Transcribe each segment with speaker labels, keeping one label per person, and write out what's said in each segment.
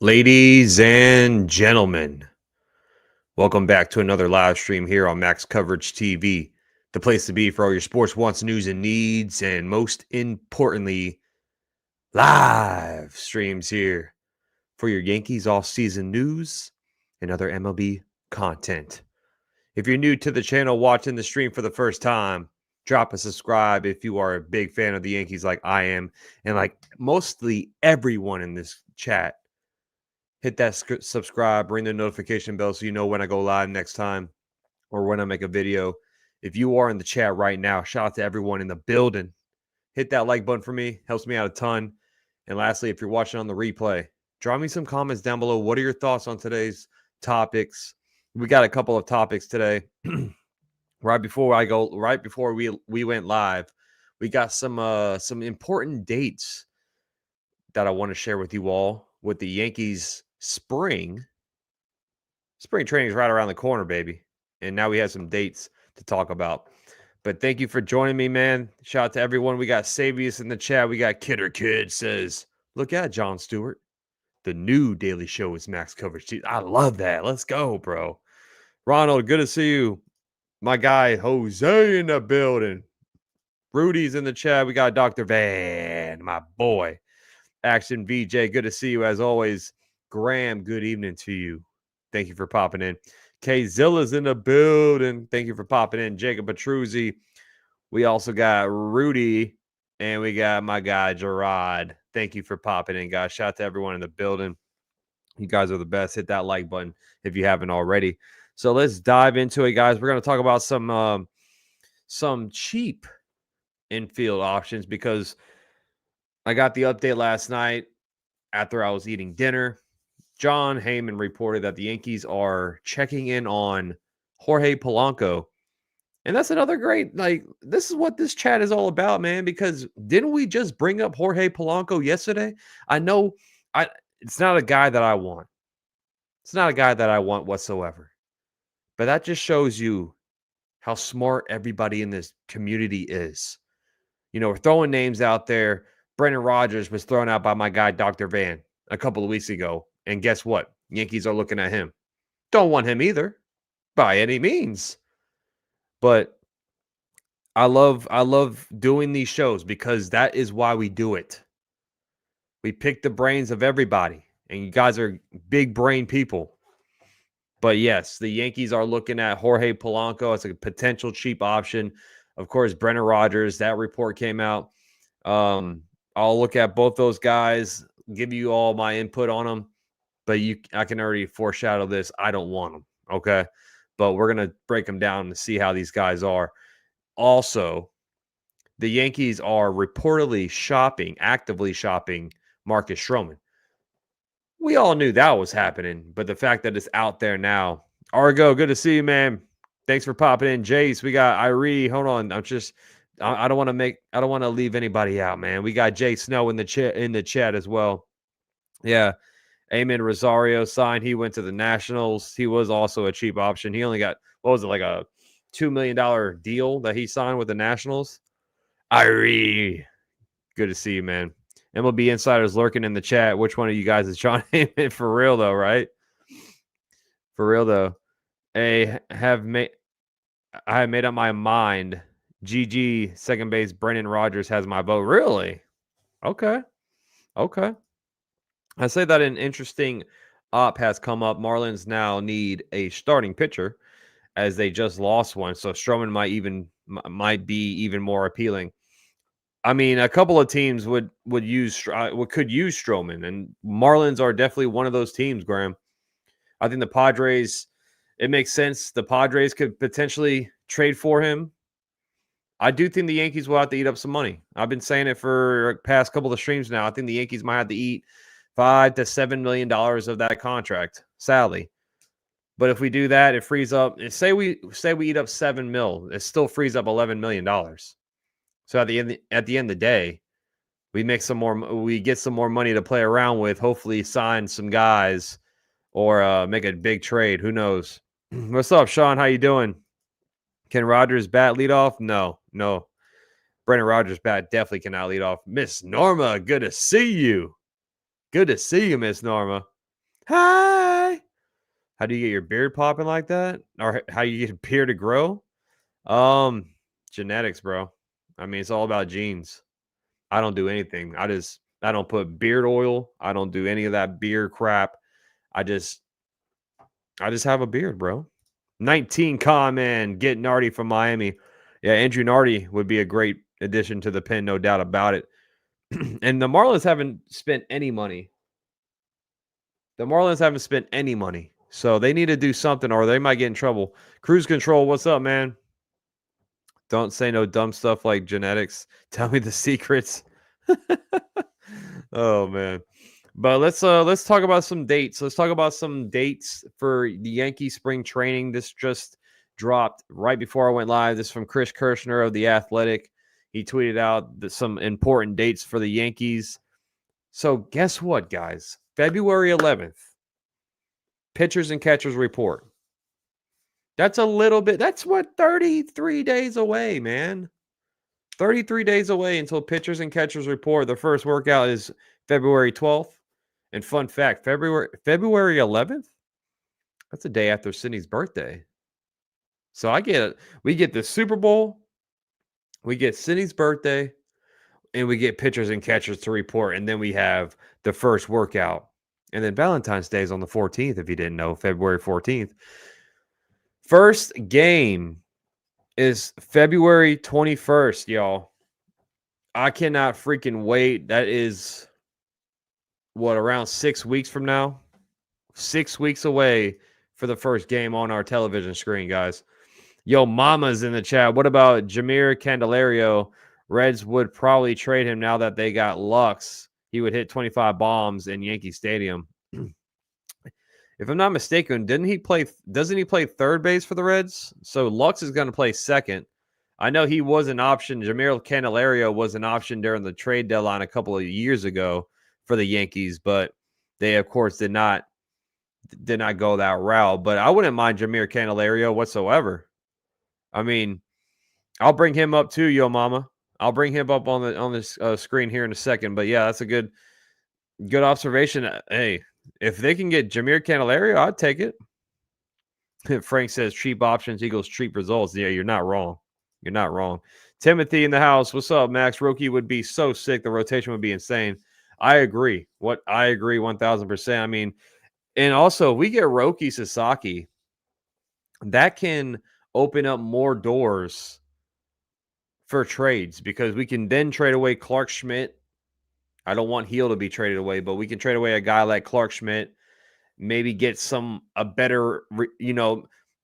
Speaker 1: Ladies and gentlemen, welcome back to another live stream here on Max Coverage TV, the place to be for all your sports wants, news, and needs, and most importantly, live streams here for your Yankees off-season news and other MLB content. If you're new to the channel watching the stream for the first time, drop a subscribe if you are a big fan of the Yankees like I am, and like mostly everyone in this chat. Hit that subscribe, ring the notification bell so you know when I go live next time or when I make a video. If you are in the chat right now, shout out to everyone in the building. Hit that like button for me. Helps me out a ton. And lastly, if you're watching on the replay, drop me some comments down below. What are your thoughts on today's topics? We got a couple of topics today. Right before we went live, we got some important dates that I want to share with you all with the Yankees spring training is right around the corner, baby. And now we have some dates to talk about. But thank you for joining me, man. Shout out to everyone. We got Savius in the chat. We got Kidder Kid says, look at John Stewart. The new daily show is Max Coverage. I love that. Let's go, bro. Ronald, good to see you. My guy, Jose, in the building. Rudy's in the chat. We got Dr. Van, my boy. Action VJ, good to see you as always. Graham, good evening to you. Thank you for popping in. K Zilla's in the building. Thank you for popping in. Jacob Petruzzi. We also got Rudy, and we got my guy Gerard. Thank you for popping in, guys. Shout out to everyone in the building. You guys are the best. Hit that like button if you haven't already. So let's dive into it, guys. We're going to talk about some cheap infield options because I got the update last night after I was eating dinner. John Heyman reported that the Yankees are checking in on Jorge Polanco. And that's another great, this is what this chat is all about, man, because didn't we just bring up Jorge Polanco yesterday? I know it's not a guy that I want. It's not a guy that I want whatsoever. But that just shows you how smart everybody in this community is. You know, we're throwing names out there. Brendan Rodgers was thrown out by my guy, Dr. Van, a couple of weeks ago. And guess what? Yankees are looking at him. Don't want him either, by any means. But I love doing these shows because that is why we do it. We pick the brains of everybody. And you guys are big brain people. But yes, the Yankees are looking at Jorge Polanco as a potential cheap option. Of course, Brendan Rodgers, that report came out. I'll look at both those guys, give you all my input on them. But I can already foreshadow this. I don't want them, okay? But we're going to break them down to see how these guys are. Also, the Yankees are reportedly actively shopping Marcus Stroman. We all knew that was happening, but the fact that it's out there now. Argo, good to see you, man. Thanks for popping in. Jace, we got Irie. Hold on. I don't want to leave anybody out, man. We got Jay Snow in the chat as well. Yeah. Amen Rosario signed. He went to the Nationals. He was also a cheap option. He only got, what was it, like a $2 million deal that he signed with the Nationals? Irie, good to see you, man. MLB Insiders lurking in the chat. Which one of you guys is John Heyman? For real, though, right? For real, though. I have made up my mind. GG, second base, Brendan Rodgers has my vote. Really? Okay. I say that an interesting op has come up. Marlins now need a starting pitcher as they just lost one. So Stroman might be even more appealing. I mean, a couple of teams could use Stroman, and Marlins are definitely one of those teams, Graham. I think the Padres, it makes sense. The Padres could potentially trade for him. I do think the Yankees will have to eat up some money. I've been saying it for the past couple of streams now. I think the Yankees might have to eat $5 to $7 million of that contract, sadly. But if we do that, it frees up. Say we eat up $7 million, it still frees up $11 million. So at the end of the day, we get some more money to play around with. Hopefully, sign some guys or make a big trade. Who knows? What's up, Sean? How you doing? Can Rodgers bat lead off? No. Brendan Rodgers bat definitely cannot lead off. Miss Norma, good to see you. Good to see you, Miss Norma. Hi. How do you get your beard popping like that? Or how you get a beard to grow? Um, Genetics, bro. I mean, it's all about genes. I don't do anything. I don't put beard oil. I don't do any of that beard crap. I just I just have a beard, bro. 19 comment, get Nardi from Miami. Yeah, Andrew Nardi would be a great addition to the pen, no doubt about it. And the Marlins haven't spent any money. The Marlins haven't spent any money. So they need to do something or they might get in trouble. Cruise control, what's up, man? Don't say no dumb stuff like genetics. Tell me the secrets. Oh man. But let's talk about some dates. Let's talk about some dates for the Yankee spring training. This just dropped right before I went live. This is from Chris Kirshner of The Athletic. He tweeted out some important dates for the Yankees. So guess what, guys? February 11th, pitchers and catchers report. That's a little bit. That's what 33 days away, man. 33 days away until pitchers and catchers report. The first workout is February 12th. And fun fact, February 11th, that's the day after Sydney's birthday. So we get the Super Bowl, we get Sydney's birthday, and we get pitchers and catchers to report, and then we have the first workout. And then Valentine's Day is on the 14th, if you didn't know, February 14th. First game is February 21st, y'all. I cannot freaking wait. That is around 6 weeks from now? 6 weeks away for the first game on our television screen, guys. Yo, Mama's in the chat. What about Jameer Candelario? Reds would probably trade him now that they got Lux. He would hit 25 bombs in Yankee Stadium. If I'm not mistaken, doesn't he play third base for the Reds? So Lux is going to play second. I know he was an option. Jameer Candelario was an option during the trade deadline a couple of years ago for the Yankees, but they, of course, did not go that route. But I wouldn't mind Jameer Candelario whatsoever. I mean, I'll bring him up too, yo mama. I'll bring him up on this screen here in a second. But yeah, that's a good observation. Hey, if they can get Jameer Candelario, I'd take it. Frank says cheap options equals cheap results. Yeah, you're not wrong. You're not wrong. Timothy in the house. What's up, Max? Roki would be so sick. The rotation would be insane. I agree. I agree 1,000%. I mean, and also we get Roki Sasaki. That can open up more doors for trades because we can then trade away Clark Schmidt. I don't want Heel to be traded away, but we can trade away a guy like Clark Schmidt. Maybe get a better,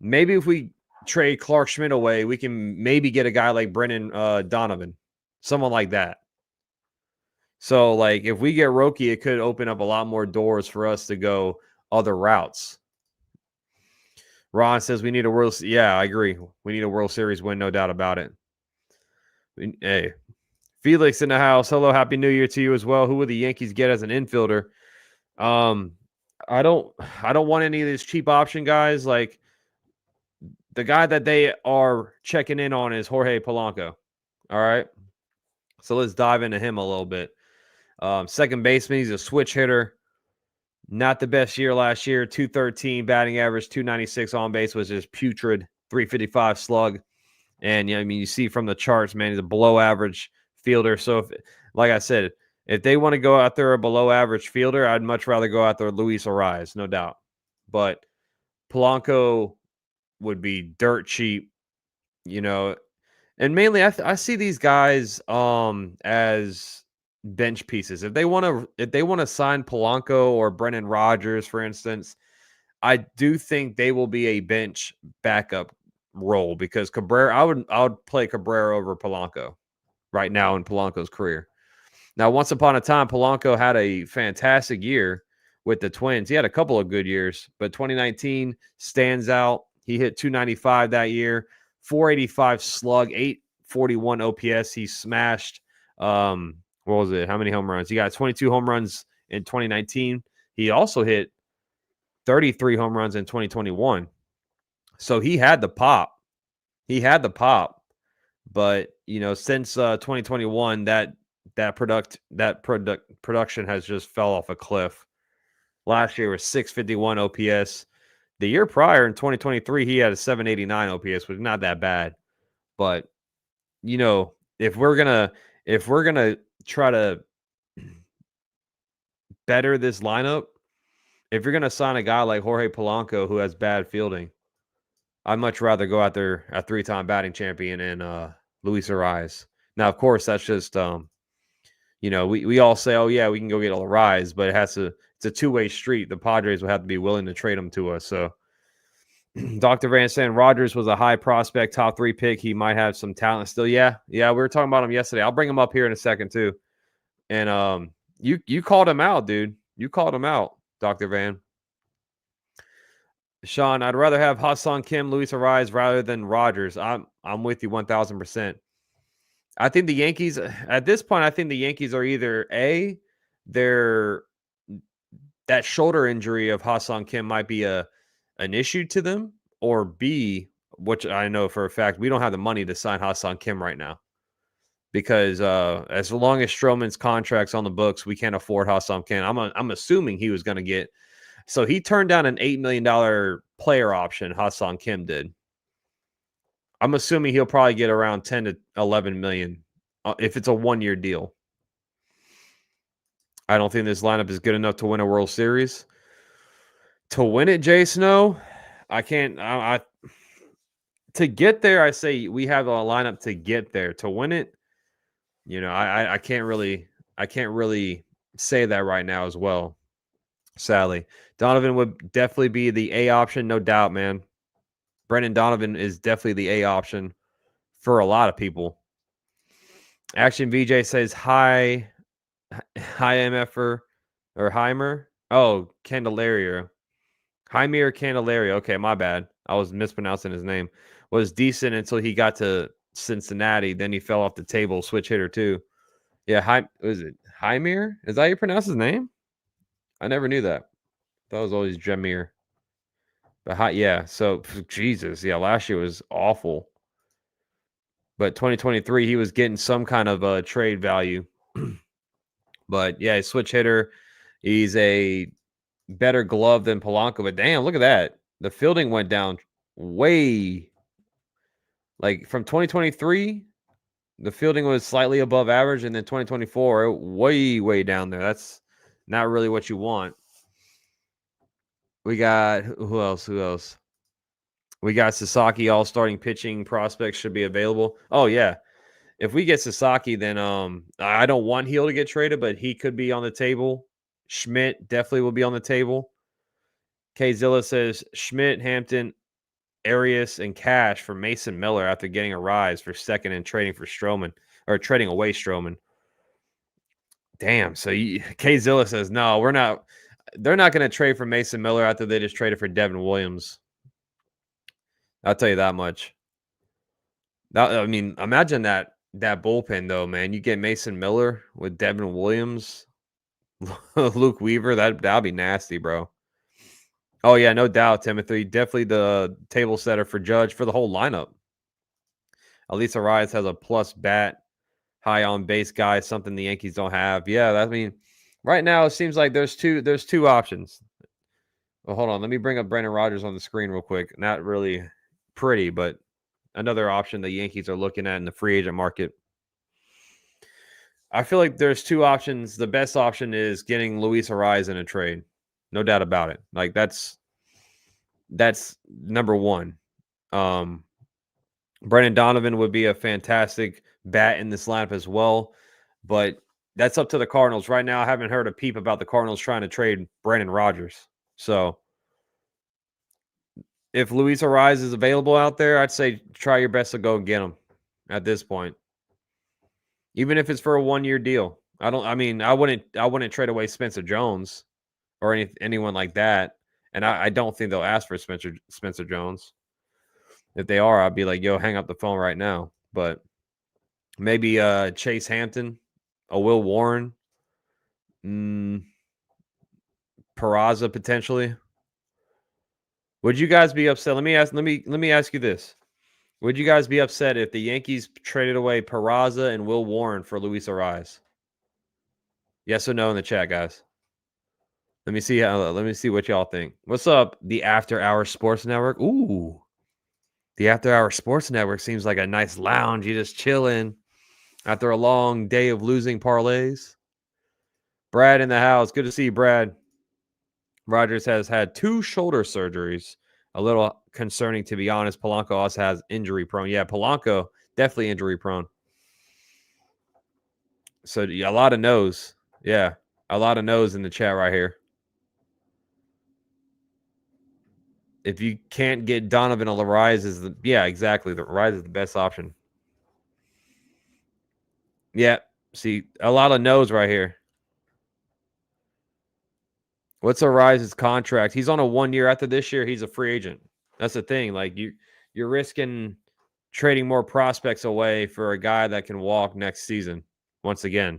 Speaker 1: maybe if we trade Clark Schmidt away, we can maybe get a guy like Brennan Donovan, someone like that. So, like, if we get Roki, it could open up a lot more doors for us to go other routes. Ron says we need a World. Yeah, I agree. We need a World Series win, no doubt about it. Hey, Felix in the house. Hello, Happy New Year to you as well. Who will the Yankees get as an infielder? I don't want any of these cheap option guys. Like the guy that they are checking in on is Jorge Polanco. All right. So let's dive into him a little bit. Second baseman, he's a switch hitter. Not the best year last year. 213 batting average, 296 on base was just putrid, 355 slug. And you see from the charts, man, he's a below average fielder. So if, like I said, if they want to go out there a below average fielder, I'd much rather go out there Luis Arraez, no doubt. But Polanco would be dirt cheap, and mainly I see these guys as bench pieces. If they want to sign Polanco or Brendan Rodgers, for instance, I do think they will be a bench backup role because Cabrera, I would play Cabrera over Polanco right now in Polanco's career. Now, once upon a time, Polanco had a fantastic year with the Twins. He had a couple of good years, but 2019 stands out. He hit 295 that year, 485 slug, 841 OPS. He smashed, what was it? How many home runs? He got 22 home runs in 2019. He also hit 33 home runs in 2021. So he had the pop. But, since 2021, that production has just fell off a cliff. Last year was 651 OPS. The year prior in 2023, he had a 789 OPS, which is not that bad. But if we're gonna try to better this lineup, if you're gonna sign a guy like Jorge Polanco who has bad fielding, I'd much rather go out there a 3-time batting champion and Luis Arraez. Now, of course, that's just we all say, oh yeah, we can go get Arraez, but it's a two-way street. The Padres will have to be willing to trade him to us. So Dr. Van saying Rogers was a high prospect, top 3 pick. He might have some talent still. Yeah, we were talking about him yesterday. I'll bring him up here in a second too. And you called him out, dude. You called him out, Dr. Van. Sean, I'd rather have Ha-Seong Kim, Luis Arraez rather than Rogers. I'm with you 1,000%. I think the Yankees at this point, I think the Yankees are either that shoulder injury of Ha-Seong Kim might be an issue to them, or B, which I know for a fact, we don't have the money to sign Ha-Seong Kim right now. Because as long as Stroman's contract's on the books, we can't afford Ha-Seong Kim. I'm assuming he was going to get. So he turned down an $8 million player option. Ha-Seong Kim did. I'm assuming he'll probably get around 10 to 11 million if it's a 1-year deal. I don't think this lineup is good enough to win a World Series. To win it, Jay Snow, I can't. To get there, I say we have a lineup to get there. To win it, I can't really say that right now as well. Sadly, Donovan would definitely be the A option, no doubt, man. Brendan Donovan is definitely the A option for a lot of people. Action VJ says hi MFer or Heimer. Oh, Candelario. Jaime Candelario. Okay, my bad. I was mispronouncing his name. Was decent until he got to Cincinnati. Then he fell off the table. Switch hitter too. Yeah, was it Jaime? Is that how you pronounce his name? I never knew that. That was always Jameer. But yeah, so Jesus, yeah, last year was awful. But 2023, he was getting some kind of trade value. But yeah, switch hitter. He's a better glove than Polanco. But damn, look at that. The fielding went down way. Like from 2023, the fielding was slightly above average. And then 2024, way down there. That's not really what you want. We got who else? We got Sasaki, all starting pitching prospects should be available. Oh, yeah. If we get Sasaki, then I don't want Heel to get traded, but he could be on the table. Schmidt definitely will be on the table. K Zilla says Schmidt, Hampton, Arias, and Cash for Mason Miller after getting Arraez for second and trading for Stroman, or trading away Stroman. Damn. So K Zilla says no, we're not. They're not going to trade for Mason Miller after they just traded for Devin Williams. I'll tell you that much. I mean, imagine that bullpen though, man. You get Mason Miller with Devin Williams, Luke Weaver. That'll be nasty, bro. Oh yeah, no doubt, Timothy. Definitely the table setter for Judge for the whole lineup. Elisa Arraez has a plus bat, high on base guy, something the Yankees don't have. Yeah, right now it seems like there's two options. Well, hold on, let me bring up Brandon Rogers on the screen real quick. Not really pretty, but another option the Yankees are looking at in the free agent market. I feel like there's two options. The best option is getting Luis Arraez in a trade. No doubt about it. Like that's number one. Brendan Donovan would be a fantastic bat in this lineup as well, but that's up to the Cardinals. Right now, I haven't heard a peep about the Cardinals trying to trade Brandon Rogers. So if Luis Arraez is available out there, I'd say try your best to go and get him at this point. Even if it's for a 1-year deal. I wouldn't trade away Spencer Jones or anyone like that. And I don't think they'll ask for Spencer Jones. If they are, I'd be like, yo, hang up the phone right now. But maybe Chase Hampton, a Will Warren, Peraza potentially. Would you guys be upset? Let me ask you this. Would you guys be upset if the Yankees traded away Peraza and Will Warren for Luis Arraez? Yes or no in the chat, guys. Let me see what y'all think. What's up, the After Hour Sports Network? Ooh, the After Hour Sports Network seems like a nice lounge. You just chilling after a long day of losing parlays. Brad in the house. Good to see you, Brad. Rogers has had 2 shoulder surgeries. A little concerning, to be honest. Polanco also has injury prone. Yeah, Polanco definitely injury prone. So a lot of no's. Yeah, a lot of no's in the chat right here. If you can't get Donovan or Arraez, exactly. The Arraez is the best option. Yeah, see, a lot of no's right here. What's Arraez's contract? He's on a 1 year. After this year, he's a free agent. That's the thing. Like you're risking trading more prospects away for a guy that can walk next season. Once again.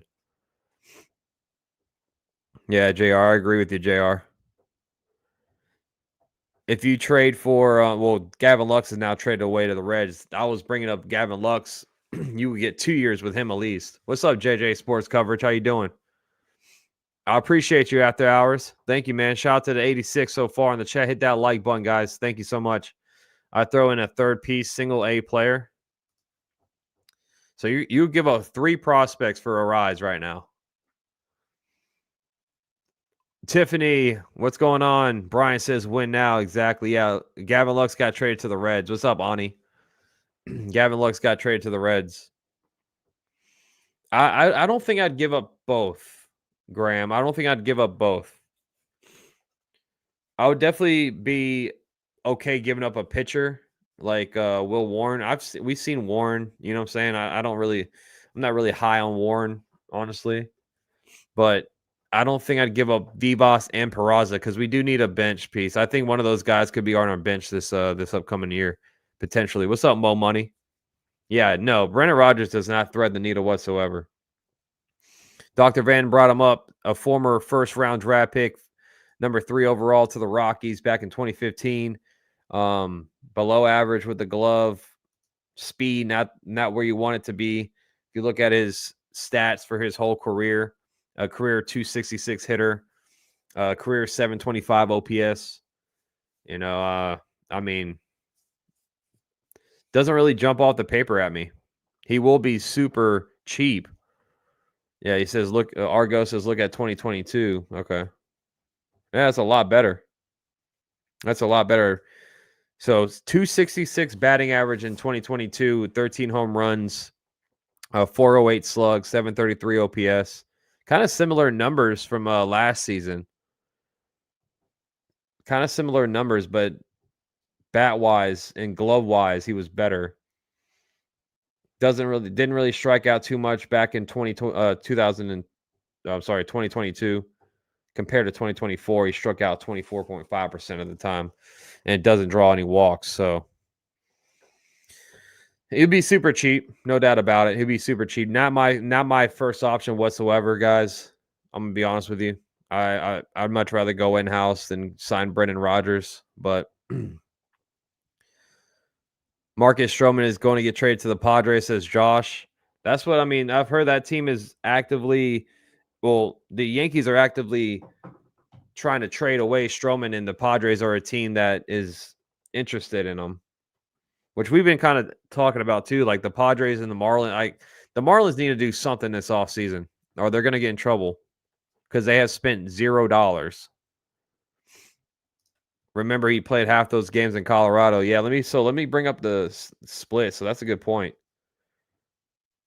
Speaker 1: Yeah, JR, I agree with you, JR. If you trade for, Gavin Lux is now traded away to the Reds. I was bringing up Gavin Lux. You would get 2 years with him at least. What's up, JJ Sports Coverage? How you doing? I appreciate you after hours. Thank you, man. Shout out to the 86 so far in the chat. Hit that like button, guys. Thank you so much. I throw in a third piece, single A player. So you give up 3 prospects for Arraez right now. Tiffany, what's going on? Brian says win now. Exactly. Yeah. Gavin Lux got traded to the Reds. What's up, Ani? Gavin Lux got traded to the Reds. I don't think I'd give up both, Graham. I don't think I'd give up both. I would definitely be okay giving up a pitcher like Will Warren. We've seen Warren. You know what I'm saying? I'm not really high on Warren, honestly. But I don't think I'd give up Vivas and Peraza because we do need a bench piece. I think one of those guys could be on our bench this upcoming year, potentially. What's up, Mo Money? Yeah, no, Brendan Rodgers does not thread the needle whatsoever. Dr. Van brought him up, a former first-round draft pick, number 3 overall to the Rockies back in 2015. Below average with the glove, speed not where you want it to be. If you look at his stats for his whole career, a career 266 hitter, career 725 OPS. I mean, doesn't really jump off the paper at me. He will be super cheap. Yeah, he says, look, Argo says, look at 2022. Okay. Yeah, that's a lot better. That's a lot better. So 266 batting average in 2022, 13 home runs, 408 slug, 733 OPS. Kind of similar numbers from last season. Kind of similar numbers, but bat-wise and glove-wise, he was better. Didn't really strike out too much back in 2022 compared to 2024. He struck out 24.5% of the time, and it doesn't draw any walks. So he'd be super cheap, no doubt about it. He'd be super cheap. Not my first option whatsoever, guys. I'm gonna be honest with you. I'd much rather go in house than sign Brendan Rodgers, but. Marcus Stroman is going to get traded to the Padres, says Josh. That's what I mean. I've heard that team is the Yankees are actively trying to trade away Stroman, and the Padres are a team that is interested in him, which we've been kind of talking about too. Like the Padres and the Marlins. The Marlins need to do something this offseason, or they're going to get in trouble because they have spent $0. Remember, he played half those games in Colorado. Yeah, let me bring up the split. So that's a good point.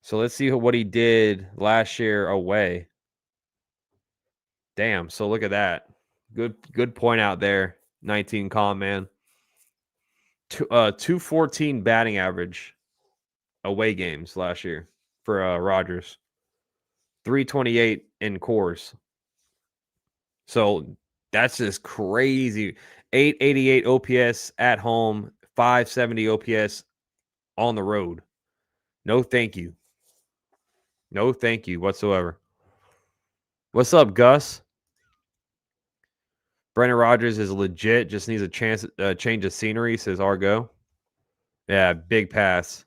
Speaker 1: So let's see what he did last year away. Damn. So look at that. Good point out there. 19 calm, man. 214 batting average away games last year for Rodgers. 328 in cores. So that's just crazy. 888 OPS at home, 570 OPS on the road. No, thank you. No, thank you whatsoever. What's up, Gus? Brendan Rodgers is legit. Just needs a change of scenery, says Argo. Yeah, big pass.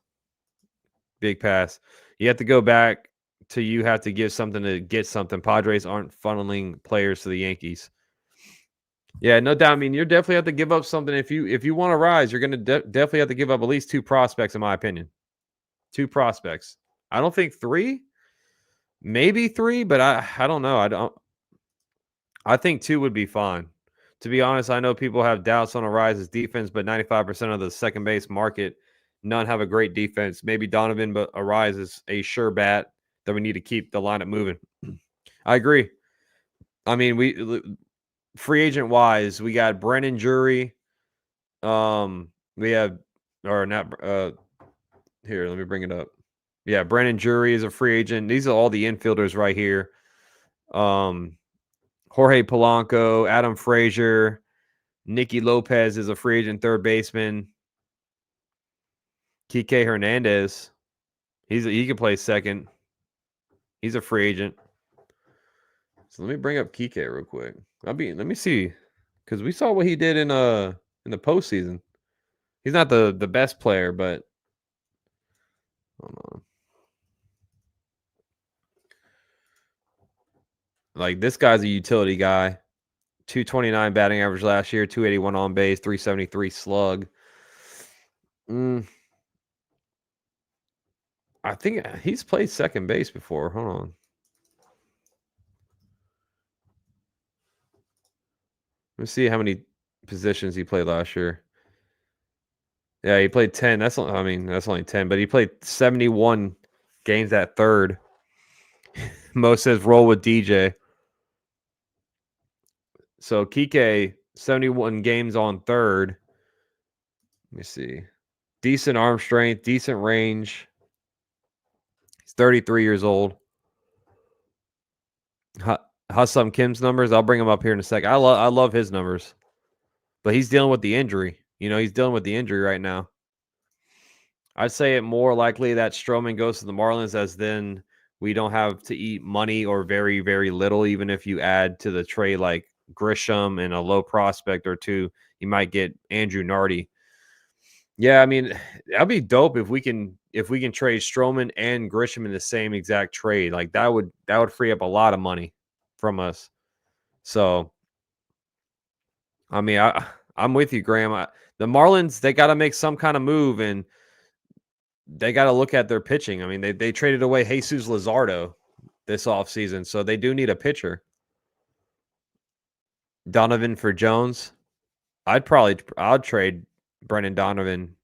Speaker 1: Big pass. You have to go back to you have to give something to get something. Padres aren't funneling players to the Yankees. Yeah, no doubt. I mean, you're definitely have to give up something if you want to rise. You're going to definitely have to give up at least 2 prospects, in my opinion. 2 prospects. I don't think 3, maybe 3, but I don't know. I think 2 would be fine. To be honest, I know people have doubts on Arraez's defense, but 95% of the second base market, none have a great defense. Maybe Donovan, but Arraez is a sure bat that we need to keep the lineup moving. I agree. I mean, free agent wise, we got Brennan Jury. We have or not. Here, let me bring it up. Yeah, Brennan Jury is a free agent. These are all the infielders right here. Um, Jorge Polanco, Adam Frazier, Nicky Lopez is a free agent third baseman. Kike Hernandez, he can play second. He's a free agent. So let me bring up Kike real quick. Let me see, because we saw what he did in the postseason. He's not the best player, but hold on. Like this guy's a utility guy. 229 batting average last year, 281 on base, 373 slug. I think he's played second base before. Hold on. Let's see how many positions he played last year. Yeah, he played 10. That's only 10, but he played 71 games at third. Mo says roll with DJ. So Kike, 71 games on third. Let me see. Decent arm strength, decent range. He's 33 years old. Hassam Kim's numbers, I'll bring him up here in a second. I love his numbers. But he's dealing with the injury. He's dealing with the injury right now. I'd say it more likely that Stroman goes to the Marlins, as then we don't have to eat money or very, very little. Even if you add to the trade like Grisham and a low prospect or two, you might get Andrew Nardi. Yeah, I mean, that'd be dope if we can trade Stroman and Grisham in the same exact trade. Like that would free up a lot of money from us. So, I mean, I'm with you, Graham. The Marlins, they got to make some kind of move, and they got to look at their pitching. I mean, they traded away Jesus Luzardo this offseason, so they do need a pitcher. Donovan for Jones. I'd trade Brendan Donovan,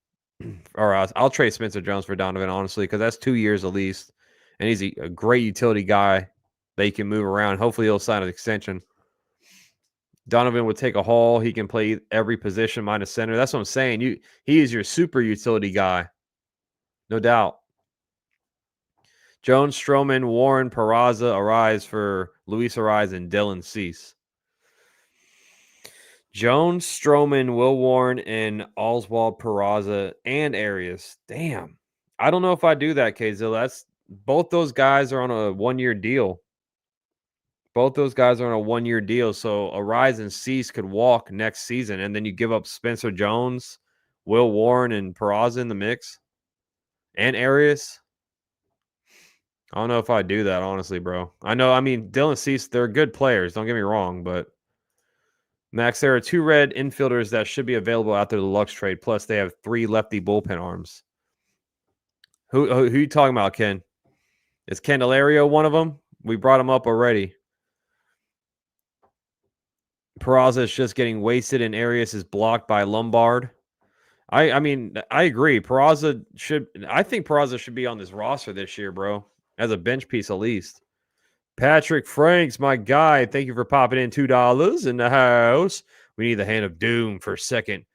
Speaker 1: or I'll trade Spencer Jones for Donovan, honestly, because that's 2 years at least, and he's a great utility guy that he can move around. Hopefully, he'll sign an extension. Donovan would take a haul. He can play every position minus center. That's what I'm saying. He is your super utility guy, no doubt. Jones, Stroman, Warren, Peraza, Arraez for Luis Arraez and Dylan Cease. Jones, Stroman, Will Warren, and Oswald Peraza and Arias. Damn. I don't know if I do that, Kzilla. Both those guys are on a 1-year deal. Both those guys are on a 1-year deal. So Arraez and Cease could walk next season, and then you give up Spencer Jones, Will Warren, and Peraza in the mix. And Arias. I don't know if I do that, honestly, bro. Dylan Cease, they're good players. Don't get me wrong, but Max, there are 2 red infielders that should be available after the Lux trade. Plus, they have 3 lefty bullpen arms. Who are you talking about, Ken? Is Candelario one of them? We brought him up already. Peraza is just getting wasted, and Arias is blocked by Lombard. I agree. I think Peraza should be on this roster this year, bro, as a bench piece at least. Patrick Franks, my guy, thank you for popping in $2 in the house. We need the hand of doom for a second.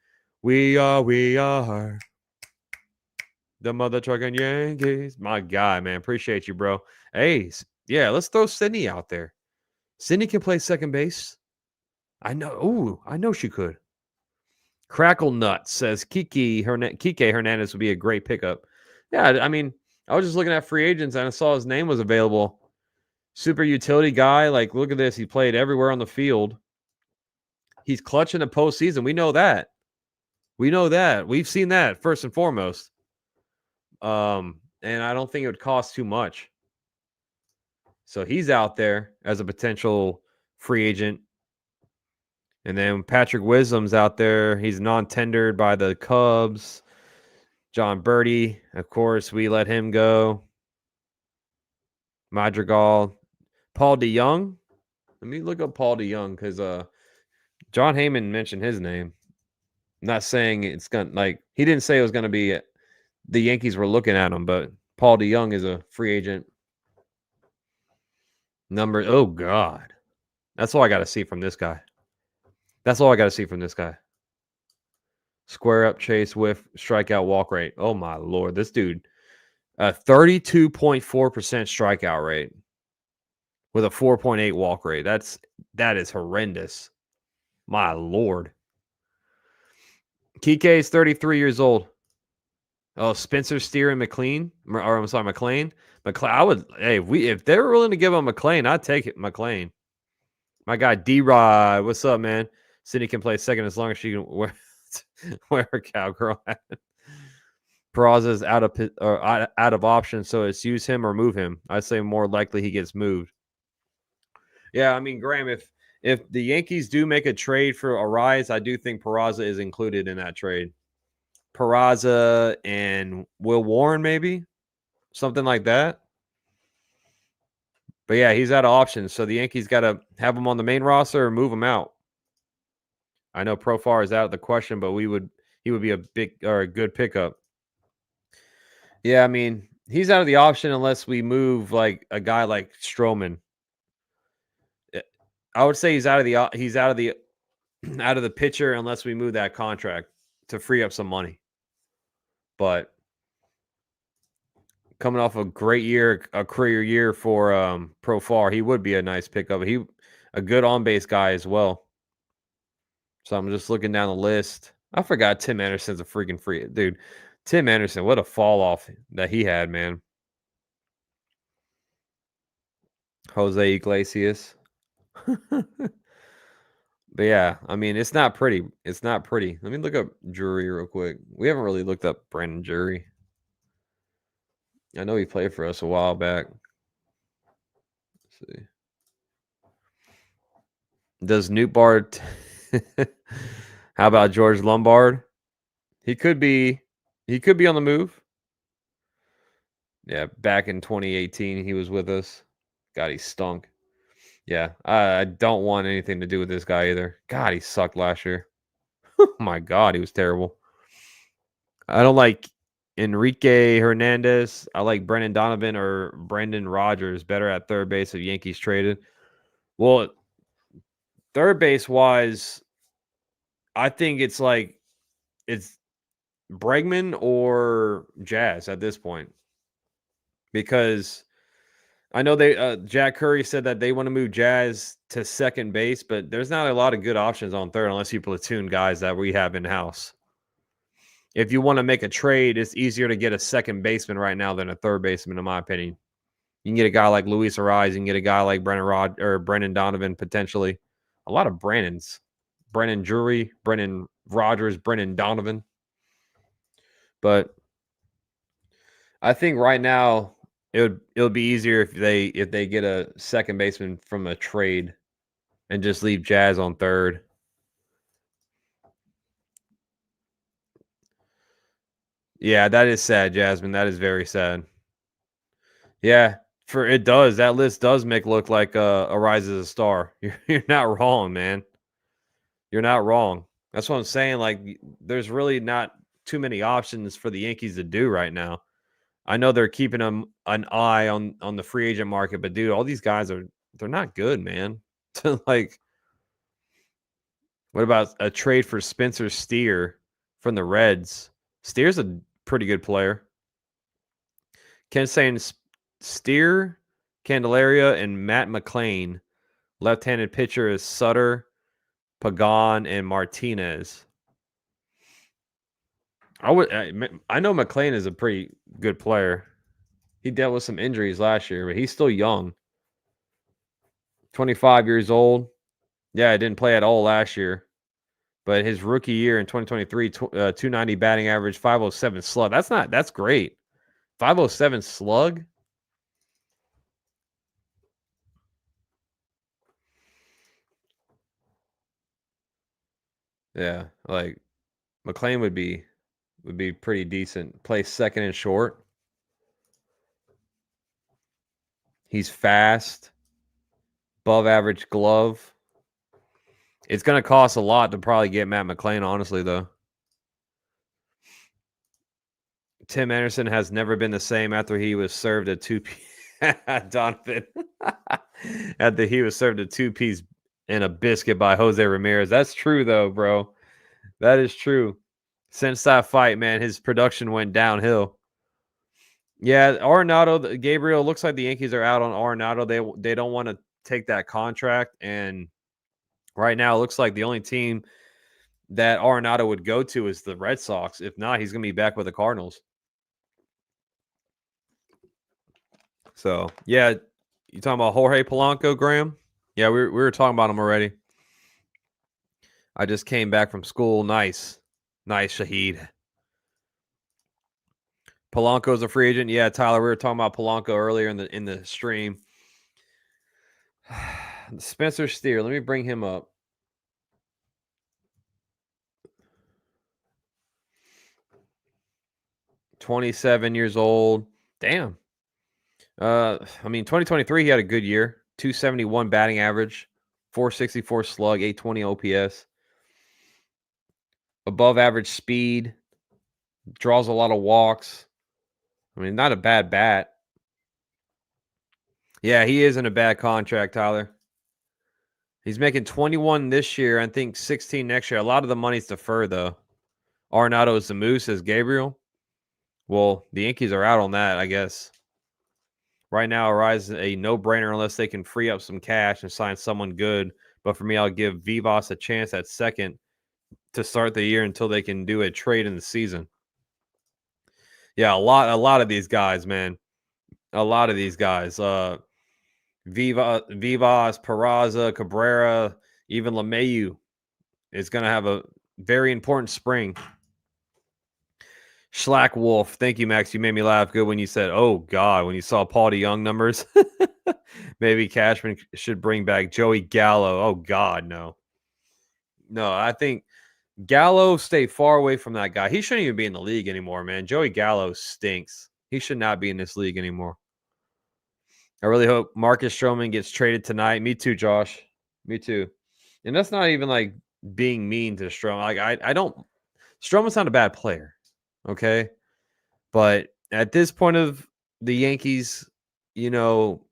Speaker 1: We are the mother trucking Yankees. My guy, man, appreciate you, bro. Hey, yeah, let's throw Sydney out there. Sydney can play second base. I know she could. Crackle Nut says Kike Hernandez would be a great pickup. Yeah, I mean, I was just looking at free agents and I saw his name was available. Super utility guy. Like, look at this. He played everywhere on the field. He's clutch in the postseason. We know that. We've seen that first and foremost. And I don't think it would cost too much. So he's out there as a potential free agent. And then Patrick Wisdom's out there. He's non-tendered by the Cubs. John Birdie, of course, we let him go. Madrigal. Paul DeYoung. Let me look up Paul DeYoung because John Heyman mentioned his name. I'm not saying it's going to, like, he didn't say it was going to be the Yankees were looking at him, but Paul DeYoung is a free agent. Oh, God. That's all I got to see from this guy. Square up, chase, whiff, strikeout, walk rate. Oh, my Lord. This dude, 32.4% strikeout rate with a 4.8 walk rate. That is horrendous. My Lord. Kike is 33 years old. Oh, Spencer Steer and McLean, or I'm sorry, McLean. I would, hey, if they were willing to give him McLean, I'd take it, McLean. My guy D-Rod, what's up, man? Sydney can play second as long as she can wear a cowgirl hat. Peraza's out of options, so it's use him or move him. I'd say more likely he gets moved. Yeah, I mean, Graham, if the Yankees do make a trade for Arraez, I do think Peraza is included in that trade. Peraza and Will Warren, maybe something like that. But yeah, he's out of options, so the Yankees got to have him on the main roster or move him out. I know Profar is out of the question, but he would be a big or a good pickup. Yeah, I mean, he's out of the option unless we move like a guy like Stroman. I would say he's out of the out of the picture unless we move that contract to free up some money. But coming off a great year, a career year for Profar, he would be a nice pickup. A good on base guy as well. So I'm just looking down the list. I forgot Tim Anderson's a freaking free dude. Tim Anderson, what a fall off that he had, man. Jose Iglesias. But yeah, I mean, it's not pretty. It's not pretty. Let me look up Drury real quick. We haven't really looked up Brandon Drury. I know he played for us a while back. Let's see. Does Newbart? How about George Lombard? He could be on the move. Yeah, back in 2018, he was with us. God, he stunk. Yeah, I don't want anything to do with this guy either. God, he sucked last year. Oh my God, he was terrible. I don't like Enrique Hernandez. I like Brendan Donovan or Brandon Rogers better at third base if Yankees traded. Well, third base wise, I think it's Bregman or Jazz at this point. Because I know Jack Curry said that they want to move Jazz to second base, but there's not a lot of good options on third unless you platoon guys that we have in-house. If you want to make a trade, it's easier to get a second baseman right now than a third baseman, in my opinion. You can get a guy like Luis Arraez. You can get a guy like Brendan Donovan, potentially. A lot of Brennans. Brennan Drury, Brennan Rogers, Brendan Donovan. But I think right now it would be easier if they get a second baseman from a trade and just leave Jazz on third. Yeah, that is sad, Jasmine. That is very sad. Yeah, that list does make look like Arraez is a star. You're not wrong, man. You're not wrong. That's what I'm saying. Like, there's really not too many options for the Yankees to do right now. I know they're keeping an eye on the free agent market, but dude, all these guys they're not good, man. Like, what about a trade for Spencer Steer from the Reds? Steer's a pretty good player. Ken saying Steer, Candelaria, and Matt McLean. Left-handed pitcher is Sutter, Pagan, and Martinez. I know McLean is a pretty good player. He dealt with some injuries last year, but he's still young. 25 years old. Yeah, I didn't play at all last year. But his rookie year in 2023, 290 batting average, 507 slug. That's great. 507 slug? Yeah, like McLean would be pretty decent. Plays second and short. He's fast, above average glove. It's going to cost a lot to probably get Matt McLean, honestly, though. Tim Anderson has never been the same after he was served a two-piece. Donovan. After he was served a two-piece and a biscuit by Jose Ramirez. That's true, though, bro. That is true. Since that fight, man, his production went downhill. Yeah, Arenado, Gabriel, looks like the Yankees are out on Arenado. They don't want to take that contract, and right now it looks like the only team that Arenado would go to is the Red Sox. If not, he's going to be back with the Cardinals. So, yeah, you talking about Jorge Polanco, Graham? Yeah, we were talking about him already. I just came back from school. Nice. Nice, Shahid. Polanco's a free agent. Yeah, Tyler, we were talking about Polanco earlier in the stream. Spencer Steer, let me bring him up. $27 years old. Damn. I mean, 2023, he had a good year. 271 batting average, 464 slug, 820 OPS. Above average speed, draws a lot of walks. I mean, not a bad bat. Yeah, he is in a bad contract, Tyler. He's making 21 this year, I think 16 next year. A lot of the money's deferred, though. Arenado is the Moose, says Gabriel. Well, the Yankees are out on that, I guess. Right now, Arraez is a no-brainer unless they can free up some cash and sign someone good. But for me, I'll give Vivas a chance at second to start the year until they can do a trade in the season. Yeah, a lot of these guys, man. A lot of these guys. Vivas, Peraza, Cabrera, even LeMahieu is going to have a very important spring. Schlack Wolf. Thank you, Max. You made me laugh good when you said, oh, God, when you saw Paul DeYoung numbers. Maybe Cashman should bring back Joey Gallo. Oh, God, no. No, I think Gallo, stay far away from that guy. He shouldn't even be in the league anymore, man. Joey Gallo stinks. He should not be in this league anymore. I really hope Marcus Stroman gets traded tonight. Me too, Josh. Me too. And that's not even like being mean to Stroman. Like I don't. Stroman's not a bad player, okay? But at this point of the Yankees, you know,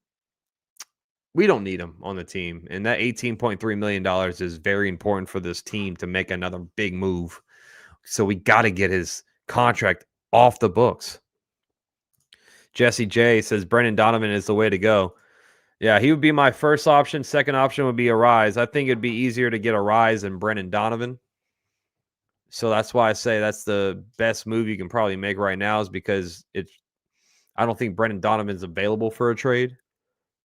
Speaker 1: we don't need him on the team. And that $18.3 million is very important for this team to make another big move. So we got to get his contract off the books. Jesse J says Brendan Donovan is the way to go. Yeah, he would be my first option. Second option would be Arraez. I think it'd be easier to get Arraez than Brendan Donovan. So that's why I say that's the best move you can probably make right now, is because I don't think Brendan Donovan's available for a trade.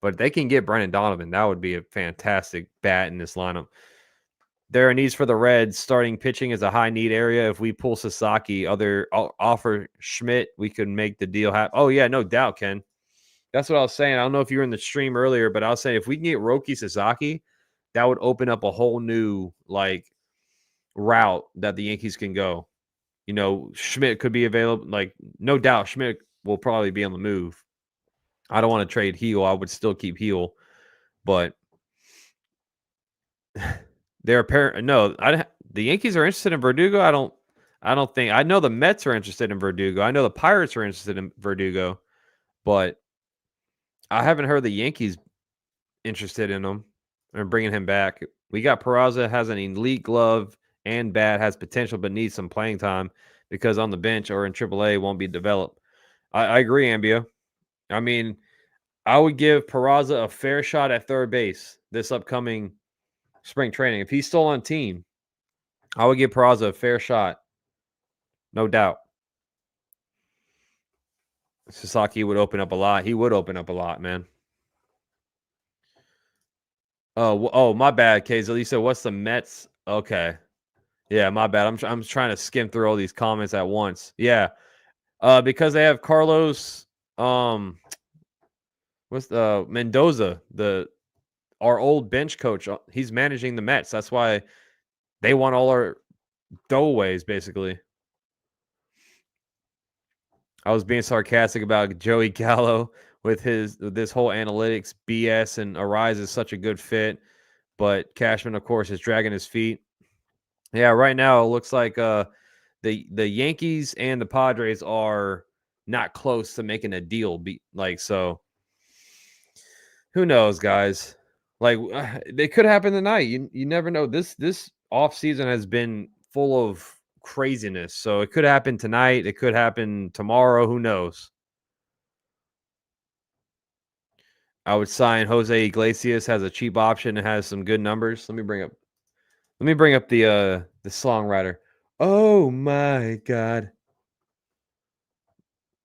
Speaker 1: But if they can get Brendan Donovan, that would be a fantastic bat in this lineup. There are needs for the Reds. Starting pitching is a high need area. If we pull Sasaki, offer Schmidt, we could make the deal happen. Oh, yeah, no doubt, Ken. That's what I was saying. I don't know if you were in the stream earlier, but I was saying if we can get Roki Sasaki, that would open up a whole new route that the Yankees can go. You know, Schmidt could be available. Like, no doubt, Schmidt will probably be on the move. I don't want to trade Heel. I would still keep Heel, but they're apparent. No, the Yankees are interested in Verdugo. I don't think. I know the Mets are interested in Verdugo. I know the Pirates are interested in Verdugo, but I haven't heard the Yankees interested in him and bringing him back. We got Peraza, has an elite glove and bat, has potential, but needs some playing time because on the bench or in AAA won't be developed. I agree, Ambia. I mean, I would give Peraza a fair shot at third base this upcoming spring training. If he's still on team, I would give Peraza a fair shot. No doubt. Sasaki would open up a lot. He would open up a lot, man. Oh, my bad, Kazel. You said, what's the Mets? Okay. Yeah, my bad. I'm trying to skim through all these comments at once. Yeah. Because they have Carlos what's the Mendoza, our old bench coach. He's managing the Mets. That's why they want all our throwaways, basically. I was being sarcastic about Joey Gallo with this whole analytics BS, and Arraez is such a good fit, but Cashman, of course, is dragging his feet. Yeah, right now it looks like the Yankees and the Padres are not close to making a deal. So who knows, guys? Like they could happen tonight. You never know. This off season has been full of craziness. So it could happen tonight. It could happen tomorrow. Who knows? I would sign Jose Iglesias, has a cheap option and has some good numbers. Let me bring up the songwriter. Oh my God.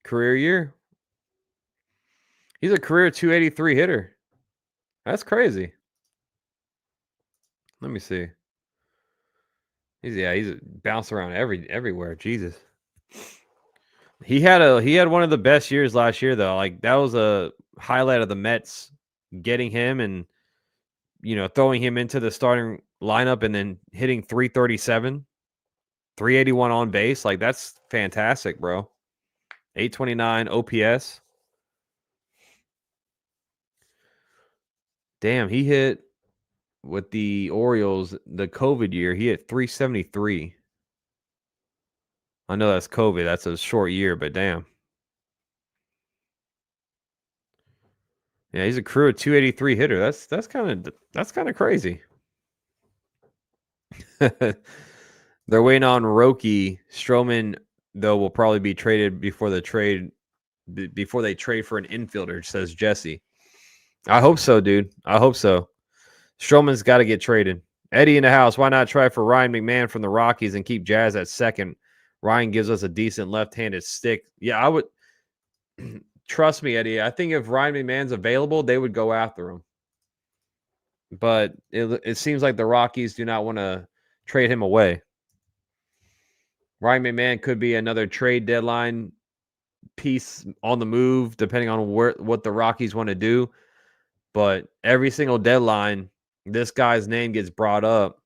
Speaker 1: Career year. He's a career 283 hitter. That's crazy. Let me see. He's bounced around everywhere. Jesus. He had one of the best years last year though. Like that was a highlight of the Mets getting him and throwing him into the starting lineup and then hitting 337, 381 on base. Like that's fantastic, bro. 829 OPS. Damn, he hit with the Orioles the COVID year. He hit 373. I know that's COVID. That's a short year, but damn. Yeah, he's a career 283 hitter. That's kind of crazy. They're waiting on Roki. Stroman, though, will probably be traded before they trade for an infielder, says Jesse. I hope so, dude. I hope so. Stroman's got to get traded. Eddie in the house. Why not try for Ryan McMahon from the Rockies and keep Jazz at second? Ryan gives us a decent left-handed stick. Yeah, I would. Trust me, Eddie. I think if Ryan McMahon's available, they would go after him. But it seems like the Rockies do not want to trade him away. Ryan McMahon could be another trade deadline piece on the move, depending on what the Rockies want to do. But every single deadline, this guy's name gets brought up,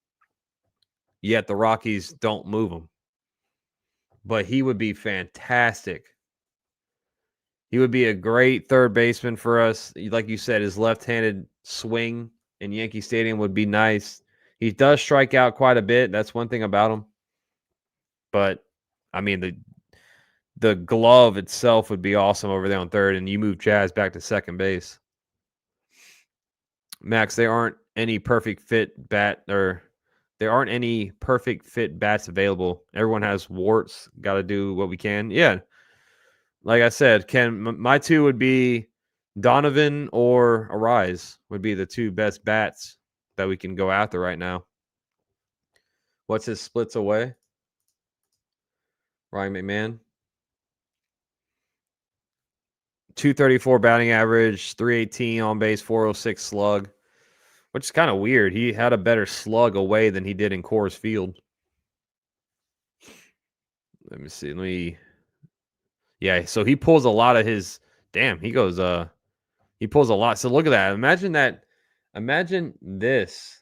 Speaker 1: yet the Rockies don't move him. But he would be fantastic. He would be a great third baseman for us. Like you said, his left-handed swing in Yankee Stadium would be nice. He does strike out quite a bit. That's one thing about him. But, I mean, the glove itself would be awesome over there on third, and you move Jazz back to second base. Max, there aren't any perfect fit bats available. Everyone has warts. Got to do what we can. Yeah. Like I said, my two would be Donovan or Arraez would be the two best bats that we can go after right now. What's his splits away? Ryan McMahon. 234 batting average, 318 on base, 406 slug, which is kind of weird. He had a better slug away than he did in Coors Field. Let me see. Yeah, so he pulls a lot of his. Damn, he pulls a lot. So look at that. Imagine this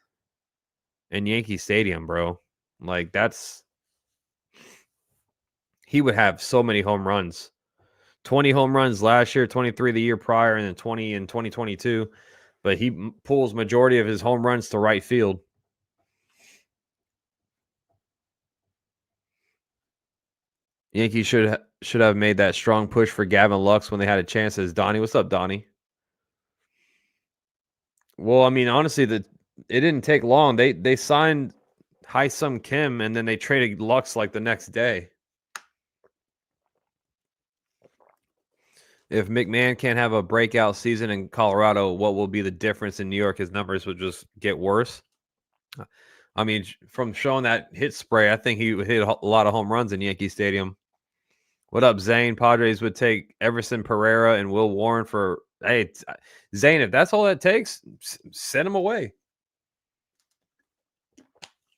Speaker 1: in Yankee Stadium, bro. Like he would have so many home runs. 20 home runs last year, 23 the year prior, and then 20 in 2022. But he pulls majority of his home runs to right field. Yankees should have made that strong push for Gavin Lux when they had a chance as Donnie. What's up, Donnie? Well, I mean, honestly, it didn't take long. They signed Hai-Sung Kim, and then they traded Lux like the next day. If McMahon can't have a breakout season in Colorado, what will be the difference in New York? His numbers would just get worse. I mean, from showing that hit spray, I think he would hit a lot of home runs in Yankee Stadium. What up, Zane? Padres would take Everson Pereira and Will Warren for. Hey, Zane, if that's all that takes, send him away.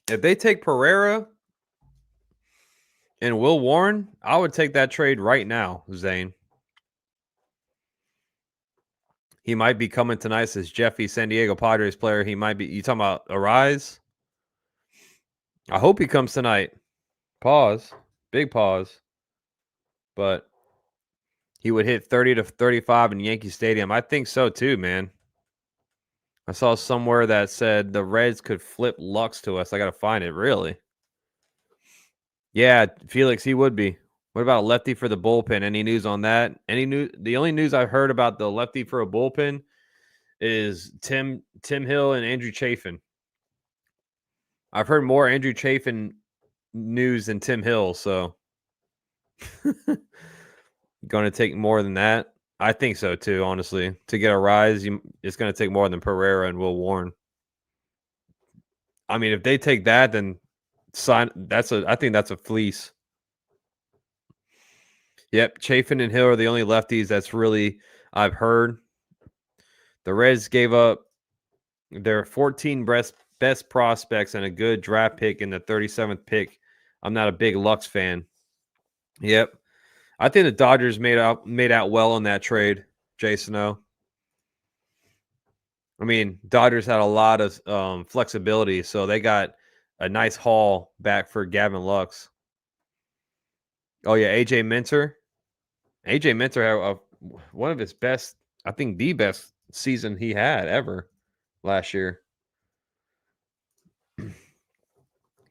Speaker 1: If they take Pereira and Will Warren, I would take that trade right now, Zane. He might be coming tonight, says Jeffy, San Diego Padres player. He might be. You talking about Arraez? I hope he comes tonight. Pause. Big pause. But he would hit 30 to 35 in Yankee Stadium. I think so too, man. I saw somewhere that said the Reds could flip Lux to us. I got to find it, really. Yeah, Felix, he would be. What about lefty for the bullpen? Any news on that? Any news? The only news I've heard about the lefty for a bullpen is Tim Hill and Andrew Chafin. I've heard more Andrew Chafin news than Tim Hill, so going to take more than that. I think so too, honestly. To get a rise, it's going to take more than Pereira and Will Warren. I mean, if they take that, then sign. I think that's a fleece. Yep, Chafin and Hill are the only lefties that's really I've heard. The Reds gave up their 14 best prospects and a good draft pick in the 37th pick. I'm not a big Lux fan. Yep. I think the Dodgers made out well on that trade, Jason O. I mean, Dodgers had a lot of flexibility, so they got a nice haul back for Gavin Lux. Oh, yeah, AJ Minter. AJ Minter had one of his best, I think the best season he had ever last year.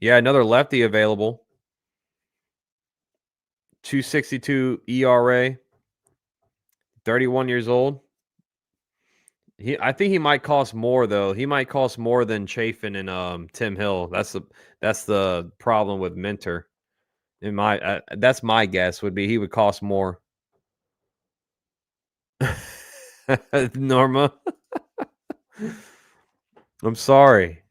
Speaker 1: Yeah, another lefty available. 2.62 ERA, 31 years old. I think he might cost more though. He might cost more than Chafin and Tim Hill. That's the problem with Minter. That's my guess would be he would cost more. Norma, I'm sorry.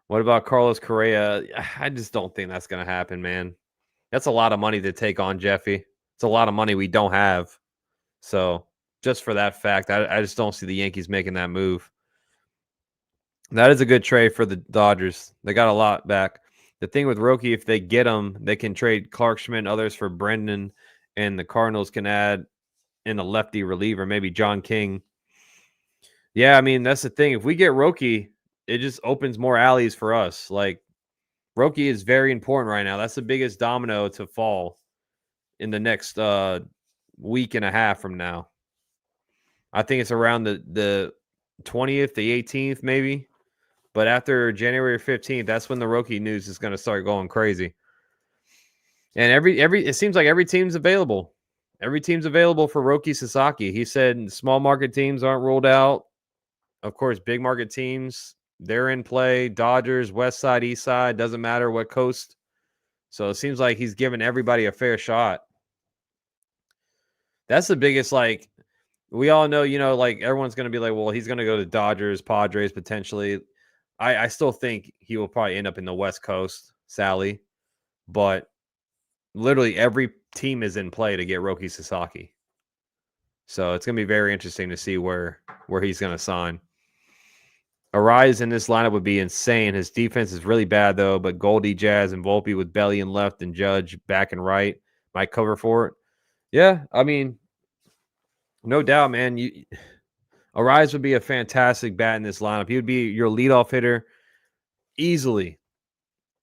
Speaker 1: What about Carlos Correa? I just don't think that's going to happen, man. That's a lot of money to take on, Jeffy. It's a lot of money we don't have. So just for that fact, I just don't see the Yankees making that move. That is a good trade for the Dodgers. They got a lot back. The thing with Roki, if they get him, they can trade Clark Schmidt, others for Brendan, and the Cardinals can add in a lefty reliever, maybe John King. Yeah, I mean, that's the thing. If we get Roki, it just opens more alleys for us. Like, Roki is very important right now. That's the biggest domino to fall in the next week and a half from now. I think it's around the 20th, the 18th, maybe. But after January 15th, that's when the Roki news is going to start going crazy. And it seems like every team's available. Every team's available for Roki Sasaki. He said small market teams aren't ruled out. Of course, big market teams, they're in play. Dodgers, West Side, East Side, doesn't matter what coast. So it seems like he's giving everybody a fair shot. That's the biggest, like, we all know, like everyone's going to be like, well, he's going to go to Dodgers, Padres potentially. I still think he will probably end up in the West Coast, Sally. But literally every team is in play to get Roki Sasaki. So it's going to be very interesting to see where he's going to sign. Arraez in this lineup would be insane. His defense is really bad, though, but Goldie, Jazz, and Volpe with Belly and left and Judge back and right might cover for it. Yeah, I mean, no doubt, man. Arraez would be a fantastic bat in this lineup. He would be your leadoff hitter easily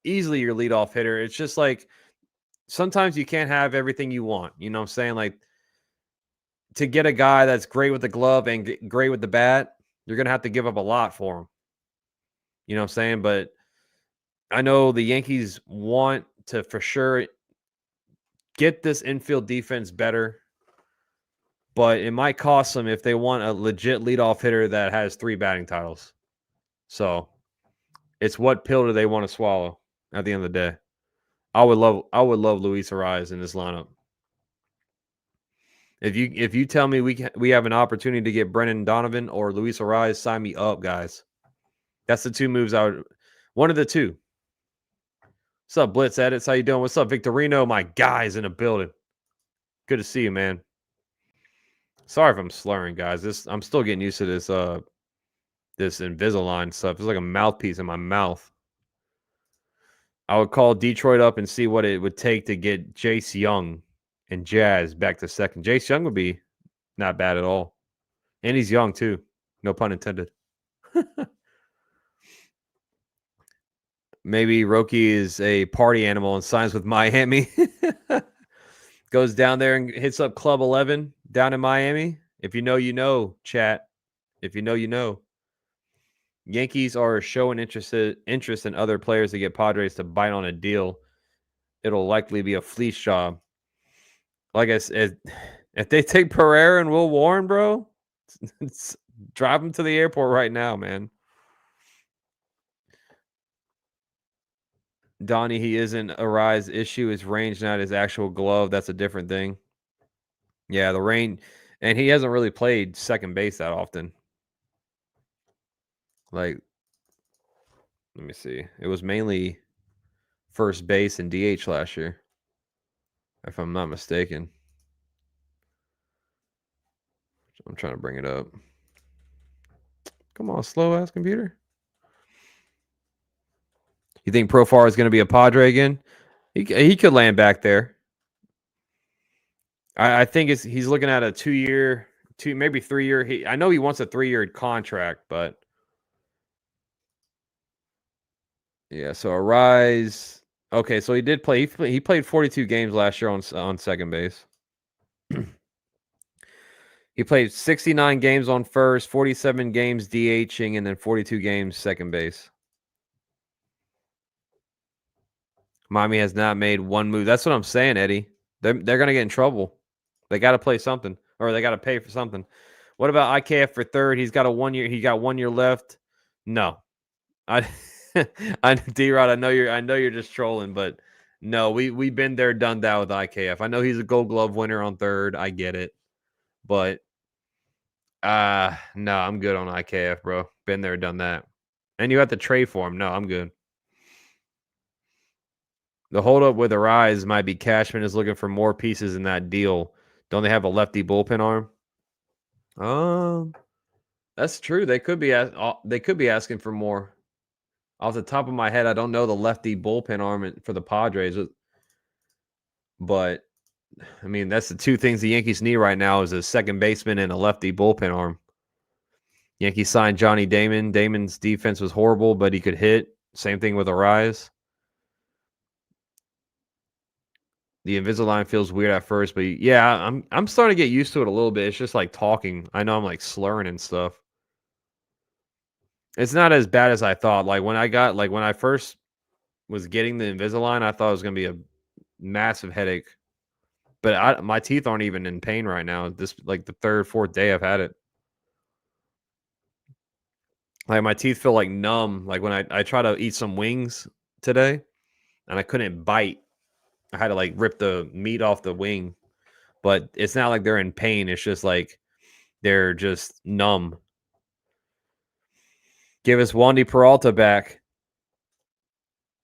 Speaker 1: your leadoff hitter. It's just like sometimes you can't have everything you want. You know what I'm saying? Like, to get a guy that's great with the glove and great with the bat, you're going to have to give up a lot for him. You know what I'm saying? But I know the Yankees want to for sure get this infield defense better, but it might cost them if they want a legit leadoff hitter that has 3 batting titles. So it's what pill do they want to swallow at the end of the day. I would love Luis Arraez in this lineup. If you tell me we have an opportunity to get Brennan Donovan or Luis Arraez, sign me up, guys. That's the two moves I would. One of the two. What's up, Blitz Edits? How you doing? What's up, Victorino? My guy's in the building. Good to see you, man. Sorry if I'm slurring, guys. I'm still getting used to this Invisalign stuff. It's like a mouthpiece in my mouth. I would call Detroit up and see what it would take to get Jace Young and Jazz back to second. Jace Young would be not bad at all. And he's young, too. No pun intended. Maybe Roki is a party animal and signs with Miami. Goes down there and hits up Club 11 down in Miami. If you know, you know, chat. If you know, you know. Yankees are showing interest in other players to get Padres to bite on a deal. It'll likely be a fleece job. Like I said, if they take Pereira and Will Warren, bro, drive them to the airport right now, man. Donnie, he isn't Arraez issue. His range, not his actual glove. That's a different thing. Yeah, the range, and he hasn't really played second base that often. Like, let me see. It was mainly first base and DH last year, if I'm not mistaken. I'm trying to bring it up. Come on, slow ass computer. You think Profar is going to be a Padre again? He could land back there. I think he's looking at a 2-year, maybe 3-year. I know he wants a 3-year contract, but yeah. So Arraez. Okay, so he did play. He played 42 games last year on second base. He played 69 games on first, 47 games DHing, and then 42 games second base. Miami has not made one move. That's what I'm saying, Eddie. They're going to get in trouble. They got to play something, or they got to pay for something. What about IKF for third? He's got a 1 year. He got 1 year left. No, D-Rod. I know you're just trolling, but no, we've been there, done that with IKF. I know he's a Gold Glove winner on third. I get it, but no, I'm good on IKF, bro. Been there, done that. And you have to trade for him. No, I'm good. The holdup with Arraez might be Cashman is looking for more pieces in that deal. Don't they have a lefty bullpen arm? That's true. They could be asking for more. Off the top of my head, I don't know the lefty bullpen arm for the Padres, but I mean that's the two things the Yankees need right now is a second baseman and a lefty bullpen arm. Yankees signed Johnny Damon. Damon's defense was horrible, but he could hit. Same thing with Arraez. The Invisalign feels weird at first, but yeah, I'm starting to get used to it a little bit. It's just like talking. I know I'm like slurring and stuff. It's not as bad as I thought. Like when I first was getting the Invisalign, I thought it was gonna be a massive headache. But my teeth aren't even in pain right now. This like the third, fourth day I've had it. Like my teeth feel like numb. Like when I try to eat some wings today and I couldn't bite. I had to like rip the meat off the wing. But it's not like they're in pain. It's just like they're just numb. Give us Wandy Peralta back.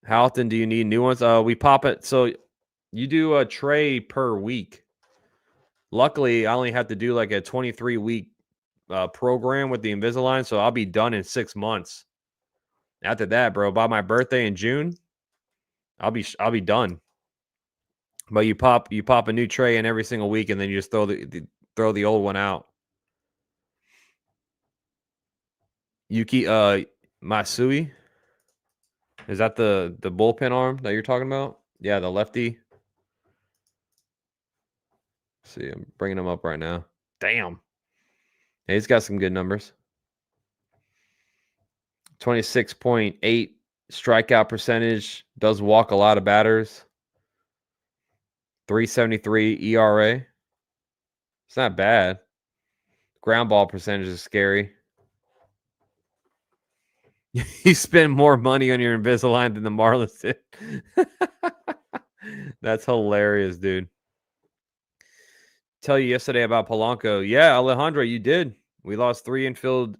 Speaker 1: How often do you need new ones? We pop it. So you do a tray per week. Luckily, I only have to do like a 23-week program with the Invisalign, so I'll be done in 6 months. After that, bro, by my birthday in June, I'll be done. But you pop a new tray in every single week, and then you just throw the old one out. Yuki Masui, is that the bullpen arm that you're talking about? Yeah, the lefty. Let's see, I'm bringing him up right now. Damn. Hey, he's got some good numbers. 26.8 strikeout percentage. Does walk a lot of batters. 3.73 ERA. It's not bad. Ground ball percentage is scary. You spend more money on your Invisalign than the Marlins did. That's hilarious, dude. Tell you yesterday about Polanco. Yeah, Alejandro, you did. We lost 3 infielders: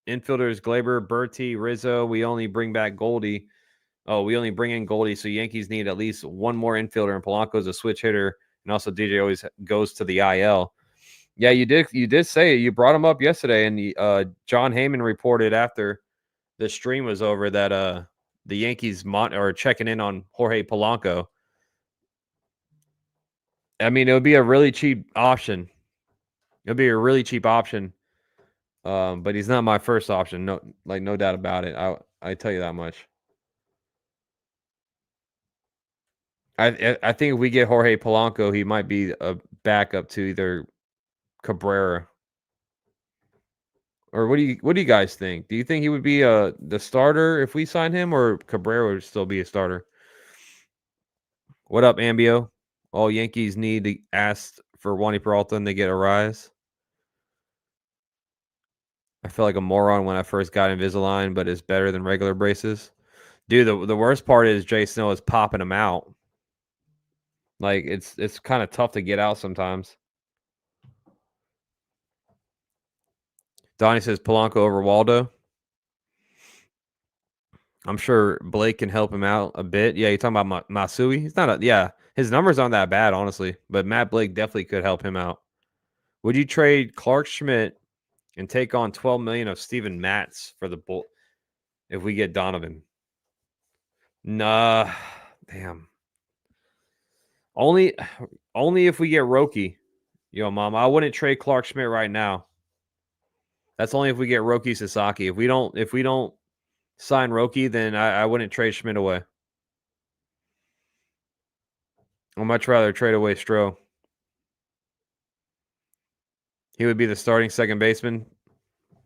Speaker 1: Glaber, Berti, Rizzo. We only bring back Goldie. Oh, we only bring in Goldie, so Yankees need at least one more infielder, and Polanco's a switch hitter, and also DJ always goes to the IL. Yeah, you did say it. You brought him up yesterday, and John Heyman reported after the stream was over that the Yankees are checking in on Jorge Polanco. I mean, it would be a really cheap option. It would be a really cheap option, but he's not my first option. No doubt about it. I tell you that much. I think if we get Jorge Polanco, he might be a backup to either Cabrera. Or what do you guys think? Do you think he would be the starter if we sign him, or Cabrera would still be a starter? What up, Ambio? All Yankees need to ask for Wandy Peralta and they get Arraez. I felt like a moron when I first got Invisalign, but it's better than regular braces. Dude, the worst part is Jay Snow is popping them out. Like it's kind of tough to get out sometimes. Donnie says Polanco over Waldo. I'm sure Blake can help him out a bit. Yeah, you're talking about Masui? He's not his numbers aren't that bad, honestly. But Matt Blake definitely could help him out. Would you trade Clark Schmidt and take on $12 million of Steven Matz for the Bull if we get Donovan? Nah, damn. Only if we get Roki. Yo, mom, I wouldn't trade Clark Schmidt right now. That's only if we get Roki Sasaki. If we don't sign Roki, then I wouldn't trade Schmidt away. I'd much rather trade away Stroh. He would be the starting second baseman.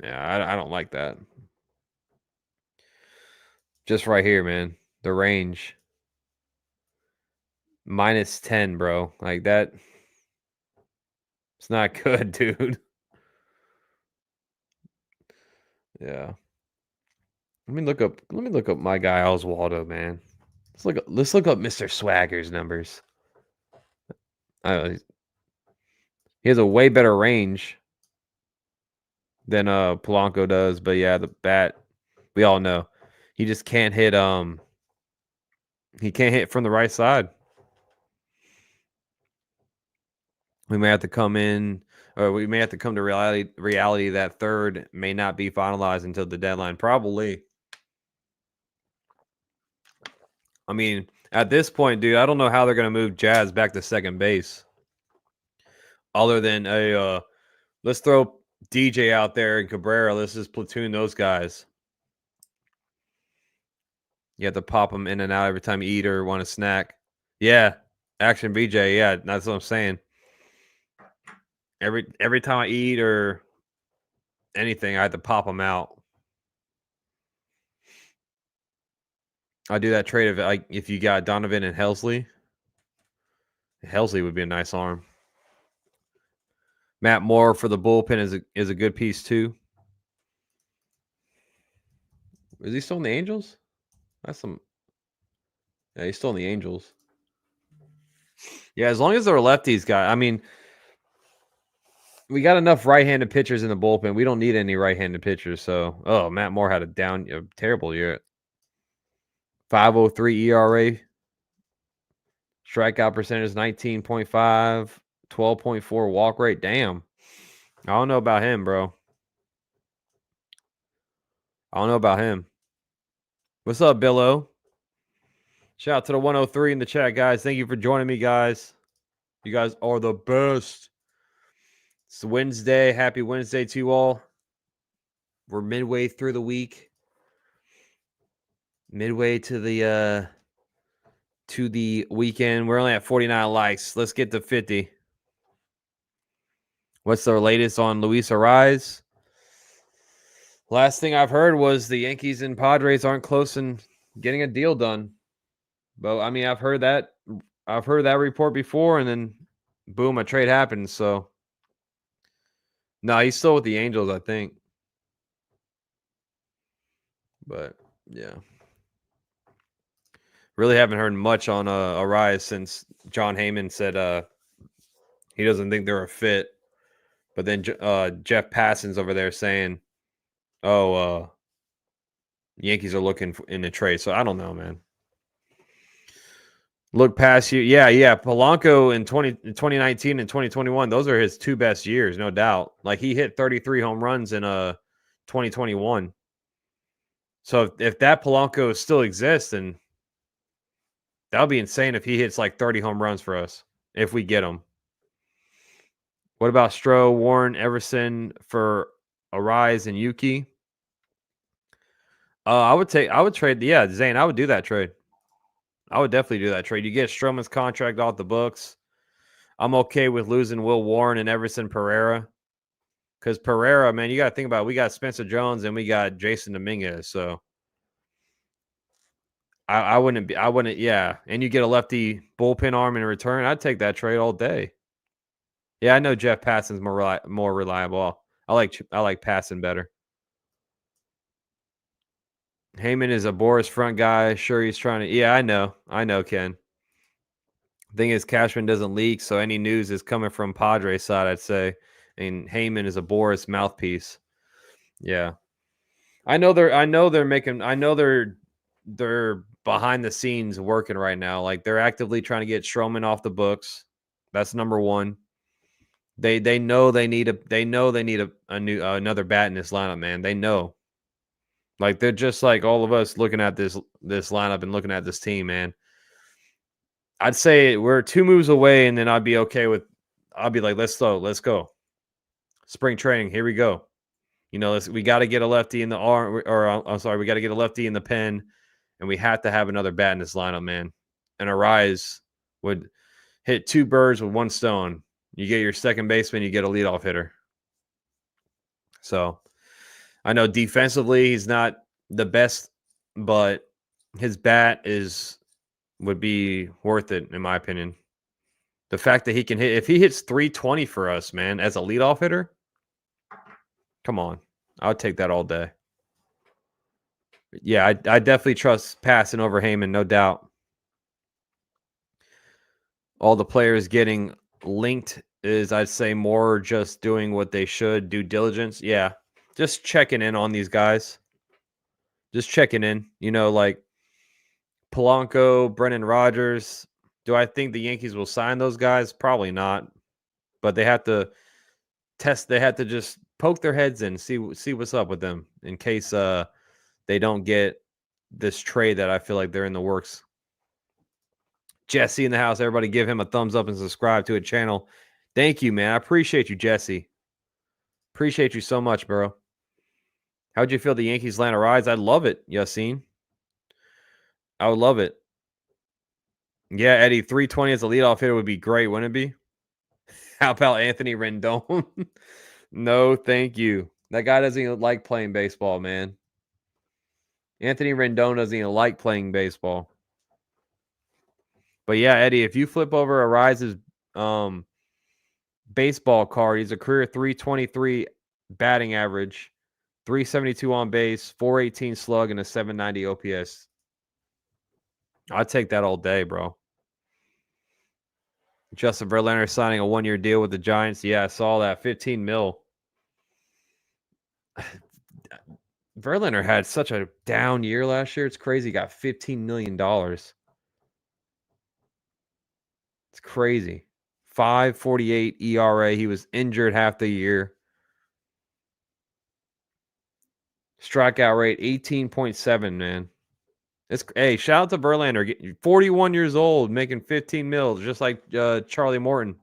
Speaker 1: Yeah, I don't like that. Just right here, man. The range. -10, bro. Like that. It's not good, dude. Yeah. Let me look up my guy Oswaldo, man. Let's look up Mr. Swagger's numbers. He has a way better range than Polanco does, but yeah, the bat, we all know. He just can't hit he can't hit from the right side. We may have to come in, or we may have to come to reality that third may not be finalized until the deadline. Probably. I mean, at this point, dude, I don't know how they're going to move Jazz back to second base. Other than let's throw DJ out there and Cabrera. Let's just platoon those guys. You have to pop them in and out every time you eat or want a snack. Yeah, Action BJ. Yeah, that's what I'm saying. Every time I eat or anything, I have to pop them out. I do that trade if you got Donovan and Helsley. Helsley would be a nice arm. Matt Moore for the bullpen is a good piece too. Is he still in the Angels? That's some. Yeah, he's still in the Angels. Yeah, as long as they're lefties, guy. I mean, we got enough right-handed pitchers in the bullpen. We don't need any right-handed pitchers. So, Matt Moore had a terrible year. 5.03 ERA. Strikeout percentage 19.5. 12.4 walk rate. Damn. I don't know about him, bro. I don't know about him. What's up, Billo? Shout out to the 103 in the chat, guys. Thank you for joining me, guys. You guys are the best. It's Wednesday. Happy Wednesday to you all. We're midway through the week. Midway to the weekend. We're only at 49 likes. Let's get to 50. What's the latest on Luis Arraez? Last thing I've heard was the Yankees and Padres aren't close in getting a deal done. But I mean, I've heard that report before, and then boom, a trade happens. So no, he's still with the Angels, I think. But yeah. Really haven't heard much on Arraez since John Heyman said he doesn't think they're a fit. But then Jeff Passon's over there saying, Yankees are looking in a trade. So I don't know, man. Look past you. Yeah. Polanco in 2019 and 2021, those are his two best years, no doubt. Like he hit 33 home runs in 2021. So if that Polanco still exists, then that would be insane if he hits like 30 home runs for us, if we get him. What about Stroh, Warren, Everson for Arraez and Yuki? I would trade. Yeah, Zane, I would do that trade. I would definitely do that trade. You get Stroman's contract off the books. I'm okay with losing Will Warren and Everson Pereira. Because Pereira, man, you got to think about it. We got Spencer Jones and we got Jason Dominguez. So I wouldn't, yeah. And you get a lefty bullpen arm in return. I'd take that trade all day. Yeah, I know Jeff Passan's more reliable. I like Passan better. Heyman is a Boris front guy. Sure, he's trying to. Yeah, I know, Ken. Thing is, Cashman doesn't leak, so any news is coming from Padres side, I'd say. And Heyman is a Boris mouthpiece. Yeah, they're behind the scenes working right now. Like they're actively trying to get Stroman off the books. That's number one. They know they need a new another bat in this lineup, man. They know. Like they're just like all of us looking at this lineup and looking at this team, man. I'd say we're 2 moves away, and then I'd be okay with. I'll be like, let's go. Spring training, here we go. You know, we got to get a lefty in the arm, or I'm sorry, we got to get a lefty in the pen, and we have to have another bat in this lineup, man. And Arraez would hit 2 birds with 1 stone. You get your second baseman, you get a leadoff hitter. So I know defensively he's not the best, but his bat would be worth it, in my opinion. The fact that he can hit, if he hits 320 for us, man, as a leadoff hitter, come on. I would take that all day. Yeah, I definitely trust Passan over Heyman, no doubt. All the players getting linked is, I'd say, more just doing what they should, due diligence. Yeah, just checking in on these guys. Just checking in. You know, like Polanco, Brendan Rodgers. Do I think the Yankees will sign those guys? Probably not. But they have to test. They have to just poke their heads in, see what's up with them in case they don't get this trade that I feel like they're in the works. Jesse in the house. Everybody give him a thumbs up and subscribe to a channel. Thank you, man. I appreciate you, Jesse. Appreciate you so much, bro. How'd you feel the Yankees land a rise? I'd love it, Yassine. I would love it. Yeah, Eddie, 320 as a leadoff hitter would be great, wouldn't it be? How about Anthony Rendon? No, thank you. That guy doesn't even like playing baseball, man. Anthony Rendon doesn't even like playing baseball. But yeah, Eddie, if you flip over Arraez's baseball card, he's a career 323 batting average, 372 on base, 418 slug, and a 790 OPS. I'd take that all day, bro. Justin Verlander signing a 1-year deal with the Giants. Yeah, I saw that. 15 mil. Verlander had such a down year last year. It's crazy. He got $15 million. It's crazy. 5.48 ERA. He was injured half the year. Strikeout rate 18.7, man. Hey, shout out to Verlander. 41 years old, making 15 mils, just like Charlie Morton.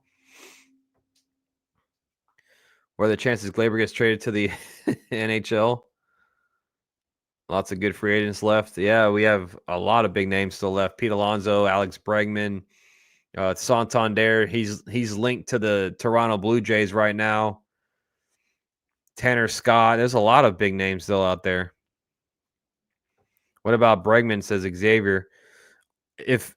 Speaker 1: What are the chances Glaber gets traded to the NHL? Lots of good free agents left. Yeah, we have a lot of big names still left. Pete Alonso, Alex Bregman, Santander. He's linked to the Toronto Blue Jays right now. Tanner Scott. There's a lot of big names still out there. What about Bregman, says Xavier. If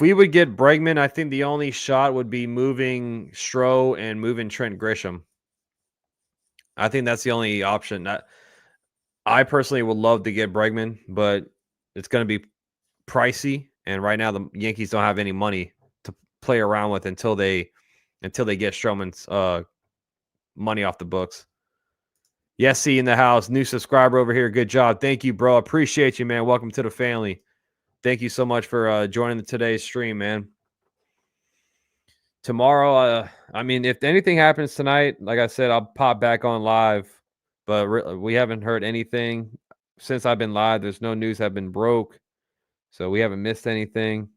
Speaker 1: we would get Bregman, I think the only shot would be moving Stroh and moving Trent Grisham. I think that's the only option. I personally would love to get Bregman, but it's going to be pricey. And right now, the Yankees don't have any money to play around with until they get Stroman's money off the books. Yes, see in the house, new subscriber over here. Good job, thank you, bro. Appreciate you, man. Welcome to the family. Thank you so much for joining today's stream, man. Tomorrow, I mean, if anything happens tonight, like I said, I'll pop back on live. But we haven't heard anything since I've been live. There's no news have been broke, so we haven't missed anything.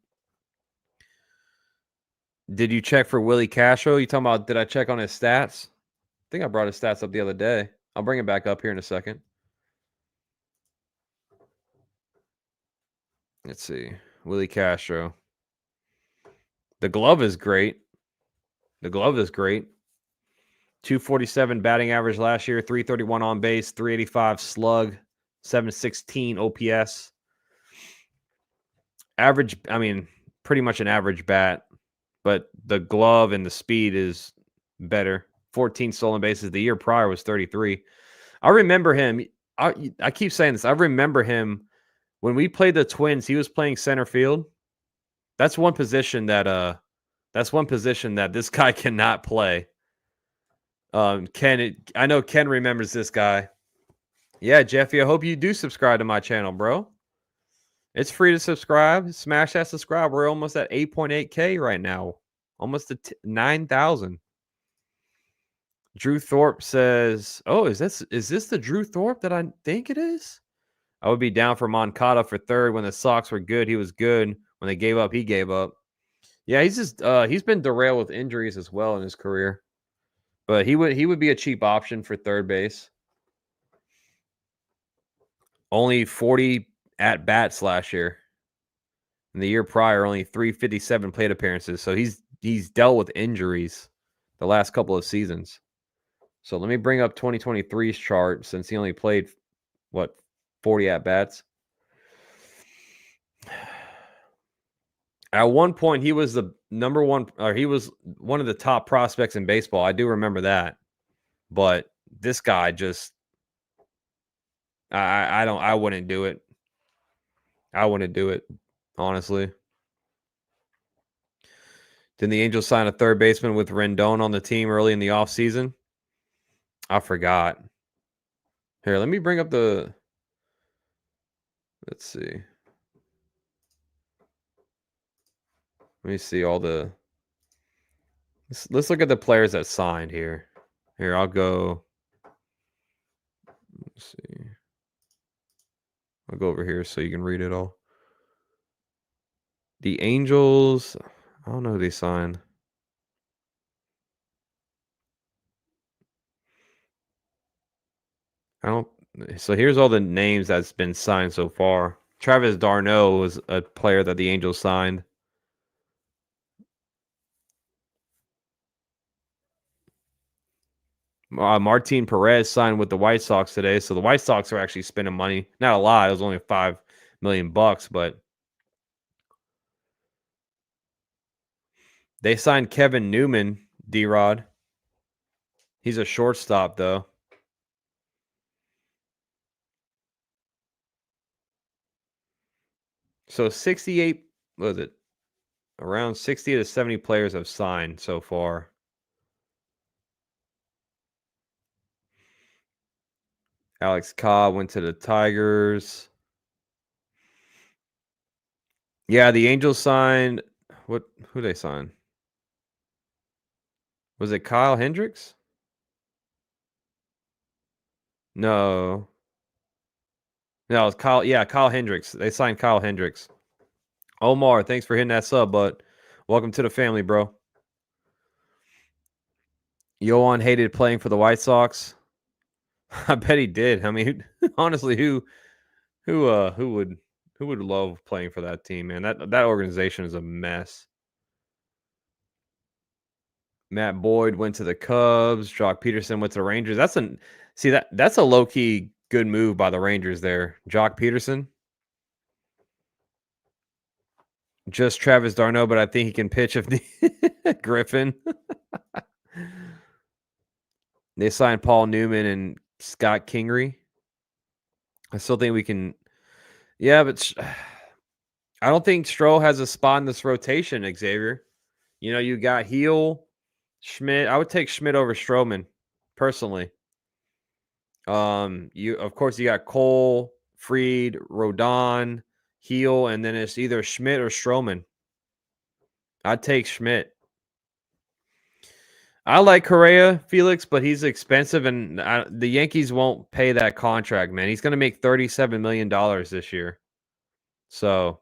Speaker 1: Did you check for Willie Castro? You talking about, did I check on his stats? I think I brought his stats up the other day. I'll bring it back up here in a second. Let's see. Willie Castro. The glove is great. 247 batting average last year, 331 on base, 385 slug, 716 OPS. Average, I mean, pretty much an average bat, but the glove and the speed is better. 14 stolen bases. The year prior was 33. I remember him. I keep saying this. I remember him when we played the Twins. He was playing center field. That's one position that this guy cannot play. I know Ken remembers this guy. Yeah, Jeffy, I hope you do subscribe to my channel, bro. It's free to subscribe. Smash that subscribe. We're almost at 8.8K right now. Almost to 9,000. Drew Thorpe says, "Oh, is this the Drew Thorpe that I think it is?" I would be down for Moncada for third. When the Sox were good, he was good. When they gave up, he gave up. Yeah, he's been derailed with injuries as well in his career. But he would be a cheap option for third base. Only 40 at bats last year. And the year prior, only 357 plate appearances. So he's dealt with injuries the last couple of seasons. So let me bring up 2023's chart since he only played 40 at bats. At one point, he was the number one, or he was one of the top prospects in baseball. I do remember that. But this guy just, I wouldn't do it. I wouldn't do it, honestly. Didn't the Angels sign a third baseman with Rendon on the team early in the offseason? I forgot. Here, let me bring up the. Let's see. Let me see all the. Let's look at the players that signed here. Here, I'll go. Let's see. I'll go over here so you can read it all. The Angels. I don't know who they signed. I don't. So here's all the names that's been signed so far. Travis d'Arnaud was a player that the Angels signed. Martin Perez signed with the White Sox today, so the White Sox are actually spending money. Not a lot; it was only $5 million, but they signed Kevin Newman. D-Rod. He's a shortstop, though. So 68, what was it? Around 60 to 70 players have signed so far. Alex Cobb went to the Tigers. Yeah, the Angels signed. Who they signed? Was it Kyle Hendricks? No. No, it's Kyle. Yeah, Kyle Hendricks. They signed Kyle Hendricks. Omar, thanks for hitting that sub, but welcome to the family, bro. Yohan hated playing for the White Sox. I bet he did. I mean, honestly, who would love playing for that team, man? That organization is a mess. Matt Boyd went to the Cubs. Jock Peterson went to the Rangers. That's a low key good move by the Rangers there. Jock Peterson. Just Travis d'Arnaud, but I think he can pitch if the Griffin. They signed Paul Newman and Scott Kingery. I still think we can. Yeah, but I don't think Stroh has a spot in this rotation, Xavier. You know, you got Heel, Schmidt. I would take Schmidt over Stroman, personally. Of course you got Cole, Fried, Rodon, Heel, and then it's either Schmidt or Stroman. I'd take Schmidt. I like Correa, Felix, but he's expensive, and the Yankees won't pay that contract, man. He's going to make $37 million this year. So,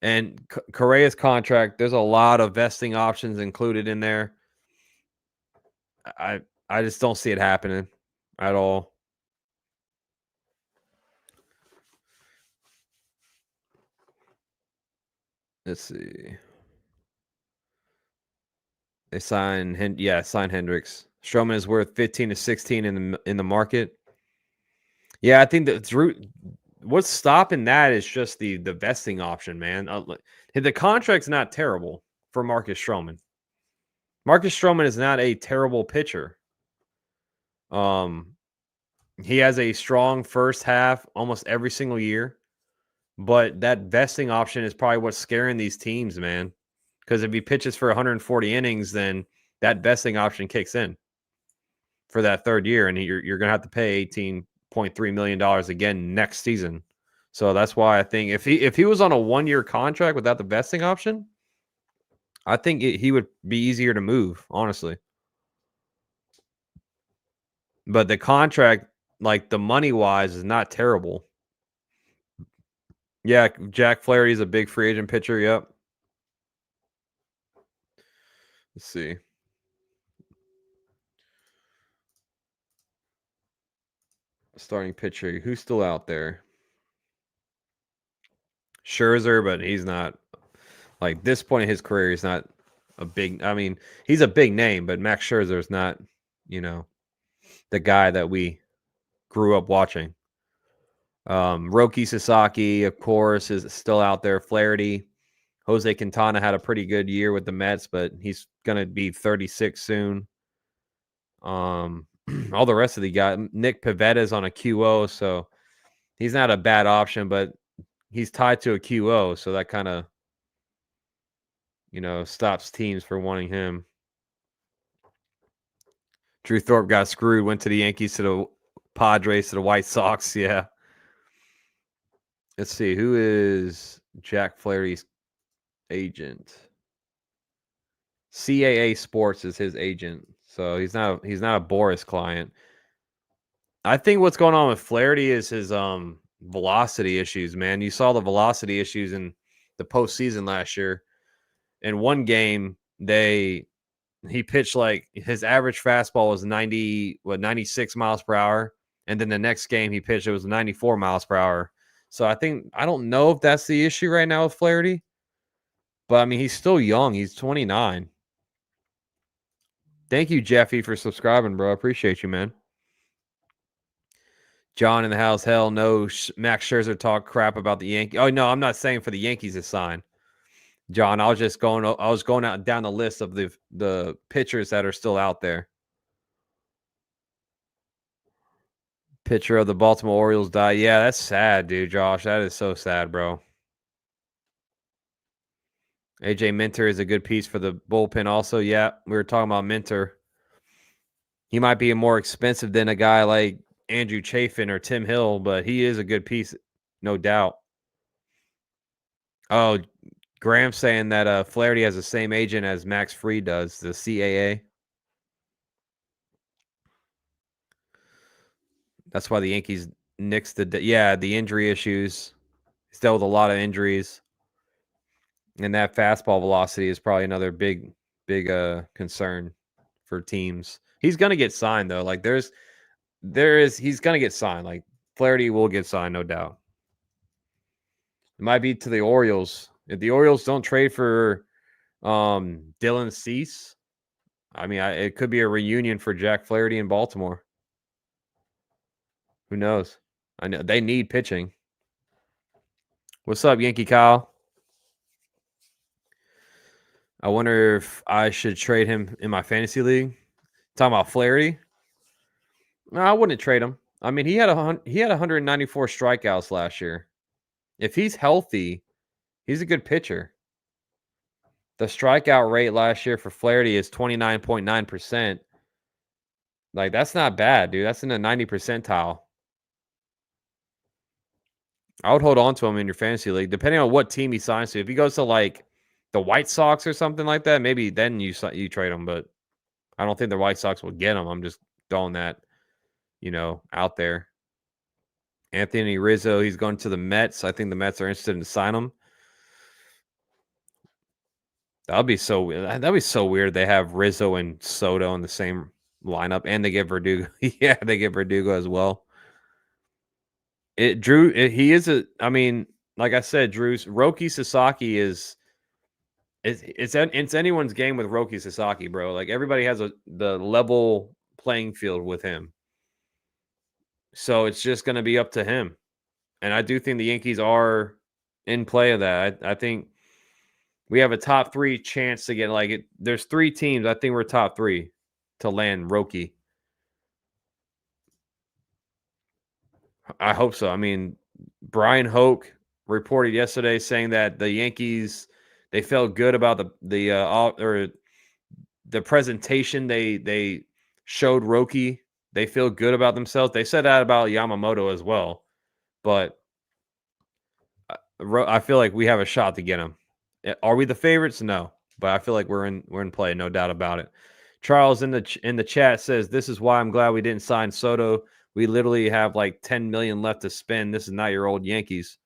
Speaker 1: and Correa's contract, there's a lot of vesting options included in there. I just don't see it happening at all. Let's see. They signed Hendricks. Stroman is worth 15 to 16 in the market. Yeah, I think that what's stopping that is just the vesting option, man. The contract's not terrible for Marcus Stroman. Marcus Stroman is not a terrible pitcher. He has a strong first half almost every single year, but that vesting option is probably what's scaring these teams, man. Because if he pitches for 140 innings, then that vesting option kicks in for that third year, and you're going to have to pay $18.3 million again next season. So that's why I think if he was on a 1-year contract without the vesting option, I think he would be easier to move, honestly. But the contract, like the money wise, is not terrible. Yeah, Jack Flaherty is a big free agent pitcher. Yep. Let's see. Starting pitcher. Who's still out there? Scherzer, but he's not like this point in his career. He's not a big. I mean, he's a big name, but Max Scherzer is not, the guy that we grew up watching. Roki Sasaki, of course, is still out there. Flaherty, Jose Quintana had a pretty good year with the Mets, but he's gonna be 36 soon. All the rest of the guys, Nick Pavetta's on a QO, so he's not a bad option, but he's tied to a QO, so that kind of, stops teams from wanting him. Drew Thorpe got screwed, went to the Yankees, to the Padres, to the White Sox. Yeah. Let's see, who is Jack Flaherty's agent? CAA Sports is his agent, so he's not a Boris client. I think what's going on with Flaherty is his velocity issues, man. You saw the velocity issues in the postseason last year. In one game, he pitched like his average fastball was 96 miles per hour, and then the next game he pitched, it was 94 miles per hour. So I don't know if that's the issue right now with Flaherty, but I mean he's still young. He's 29. Thank you, Jeffy, for subscribing, bro. I appreciate you, man. John in the house. Hell no. Max Scherzer talk crap about the Yankees. Oh no, I'm not saying for the Yankees to sign. John, I was going out down the list of the pitchers that are still out there. Pitcher of the Baltimore Orioles died. Yeah, that's sad, dude, Josh. That is so sad, bro. AJ Minter is a good piece for the bullpen also. Yeah, we were talking about Minter. He might be more expensive than a guy like Andrew Chafin or Tim Hill, but he is a good piece, no doubt. Oh, Graham's saying that Flaherty has the same agent as Max Fried does, the CAA. That's why the Yankees nixed the injury issues. He's dealt with a lot of injuries. And that fastball velocity is probably another big concern for teams. He's gonna get signed though. Like he's gonna get signed. Like Flaherty will get signed, no doubt. It might be to the Orioles. If the Orioles don't trade for Dylan Cease, I mean, it could be a reunion for Jack Flaherty in Baltimore. Who knows? I know they need pitching. What's up, Yankee Kyle? I wonder if I should trade him in my fantasy league. Talking about Flaherty? No, I wouldn't trade him. I mean, he had 194 strikeouts last year. If he's healthy, he's a good pitcher. The strikeout rate last year for Flaherty is 29.9%. Like, that's not bad, dude. That's in the 90 percentile. I would hold on to him in your fantasy league, depending on what team he signs to. If he goes to, like, the White Sox or something like that, maybe then you trade him. But I don't think the White Sox will get him. I'm just throwing that, out there. Anthony Rizzo, he's going to the Mets. I think the Mets are interested in sign him. That'd be so weird. That'd be so weird. They have Rizzo and Soto in the same lineup, and they get Verdugo. Yeah, they get Verdugo as well. He is I mean, like I said, Roki Sasaki is It's anyone's game with Roki Sasaki, bro. Like everybody has the level playing field with him. So it's just going to be up to him. And I do think the Yankees are in play of that. I think we have a top 3 chance to get like it. There's 3 teams. I think we're top 3 to land Roki. I hope so. I mean, Brian Hoke reported yesterday saying that the Yankees they felt good about the presentation they showed Roki. They feel good about themselves. They said that about Yamamoto as well, but I feel like we have a shot to get him. Are we the favorites? No, but I feel like we're in play, no doubt about it. Charles in the chat says this is why I'm glad we didn't sign Soto. We literally have like 10 million left to spend. This is not your old Yankees.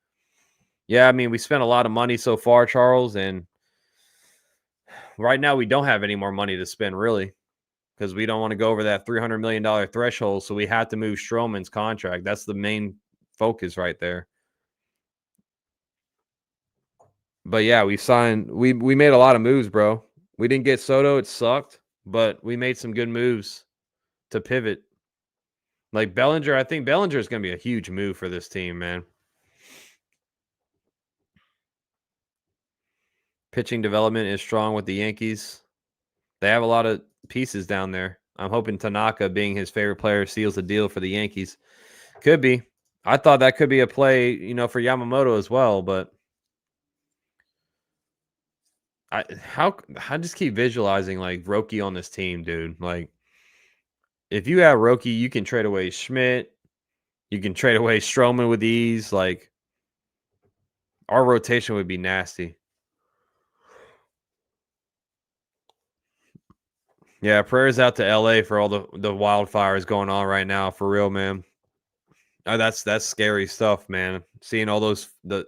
Speaker 1: Yeah, I mean we spent a lot of money so far, Charles, and right now we don't have any more money to spend really because we don't want to go over that $300 million threshold. So we have to move Stroman's contract. That's the main focus right there. But yeah, we made a lot of moves, bro. We didn't get Soto, it sucked, but we made some good moves to pivot. Like Bellinger, I think Bellinger is going to be a huge move for this team, man. Pitching development is strong with the Yankees. They have a lot of pieces down there. I'm hoping Tanaka, being his favorite player, seals the deal for the Yankees. Could be. I thought that could be a play, for Yamamoto as well, but I just keep visualizing like Roki on this team, dude. Like if you have Roki, you can trade away Schmidt, you can trade away Stroman with ease. Like our rotation would be nasty. Yeah, prayers out to LA for all the wildfires going on right now, for real, man. That's scary stuff, man. Seeing all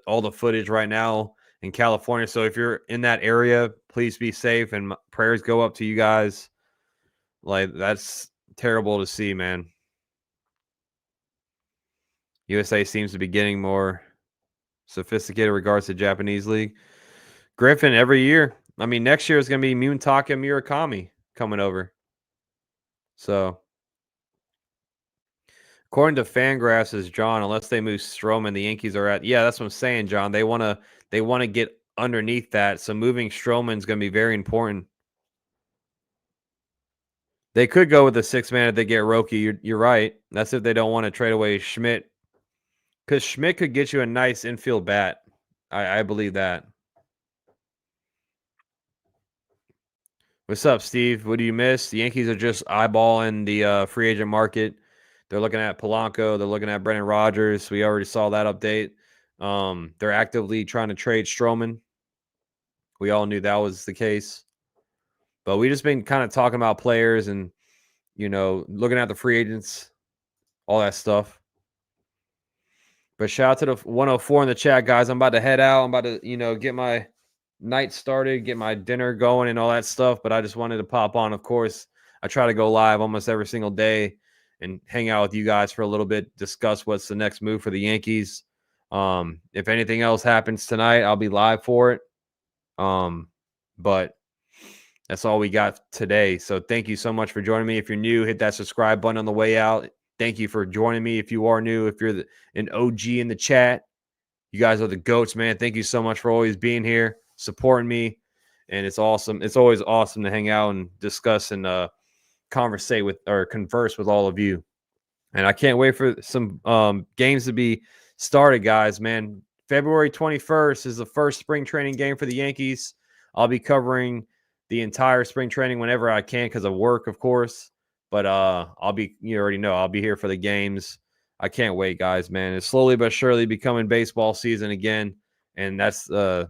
Speaker 1: all the footage right now in California. So if you're in that area, please be safe and prayers go up to you guys. Like that's terrible to see, man. USA seems to be getting more sophisticated in regards to Japanese league. Griffin every year. I mean, next year is going to be Muntaka Murakami coming over. So, according to Fangraphs, is John, unless they move Stroman, the Yankees are at. Yeah, that's what I'm saying, John. They want to get underneath that. So moving Stroman is going to be very important. They could go with the 6-man if they get Roki. You're right. That's if they don't want to trade away Schmidt, because Schmidt could get you a nice infield bat. I believe that. What's up, Steve? What do you miss? The Yankees are just eyeballing the free agent market. They're looking at Polanco. They're looking at Brendan Rodgers. We already saw that update. They're actively trying to trade Stroman. We all knew that was the case. But we just been kind of talking about players and, looking at the free agents, all that stuff. But shout out to the 104 in the chat, guys. I'm about to head out. I'm about to, get my night started, get my dinner going and all that stuff. But I just wanted to pop on. Of course, I try to go live almost every single day and hang out with you guys for a little bit, discuss what's the next move for the Yankees. If anything else happens tonight, I'll be live for it. But that's all we got today. So thank you so much for joining me. If you're new, hit that subscribe button on the way out. Thank you for joining me. If you are new, if you're an OG in the chat, you guys are the GOATs, man. Thank you so much for always being here, supporting me. And it's awesome. It's always awesome to hang out and discuss and converse with all of you. And I can't wait for some games to be started, guys, man. February 21st is the first spring training game for the Yankees. I'll be covering the entire spring training whenever I can because of work, of course. But you already know, I'll be here for the games. I can't wait, guys, man. It's slowly but surely becoming baseball season again. And that's the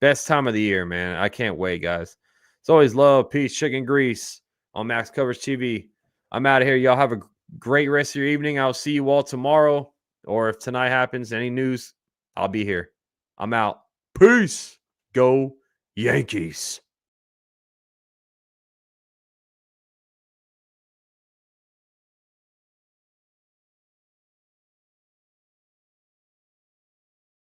Speaker 1: best time of the year, man. I can't wait, guys. It's always love, peace, chicken grease on Max Coverage TV. I'm out of here. Y'all have a great rest of your evening. I'll see you all tomorrow. Or if tonight happens, any news, I'll be here. I'm out. Peace. Go Yankees.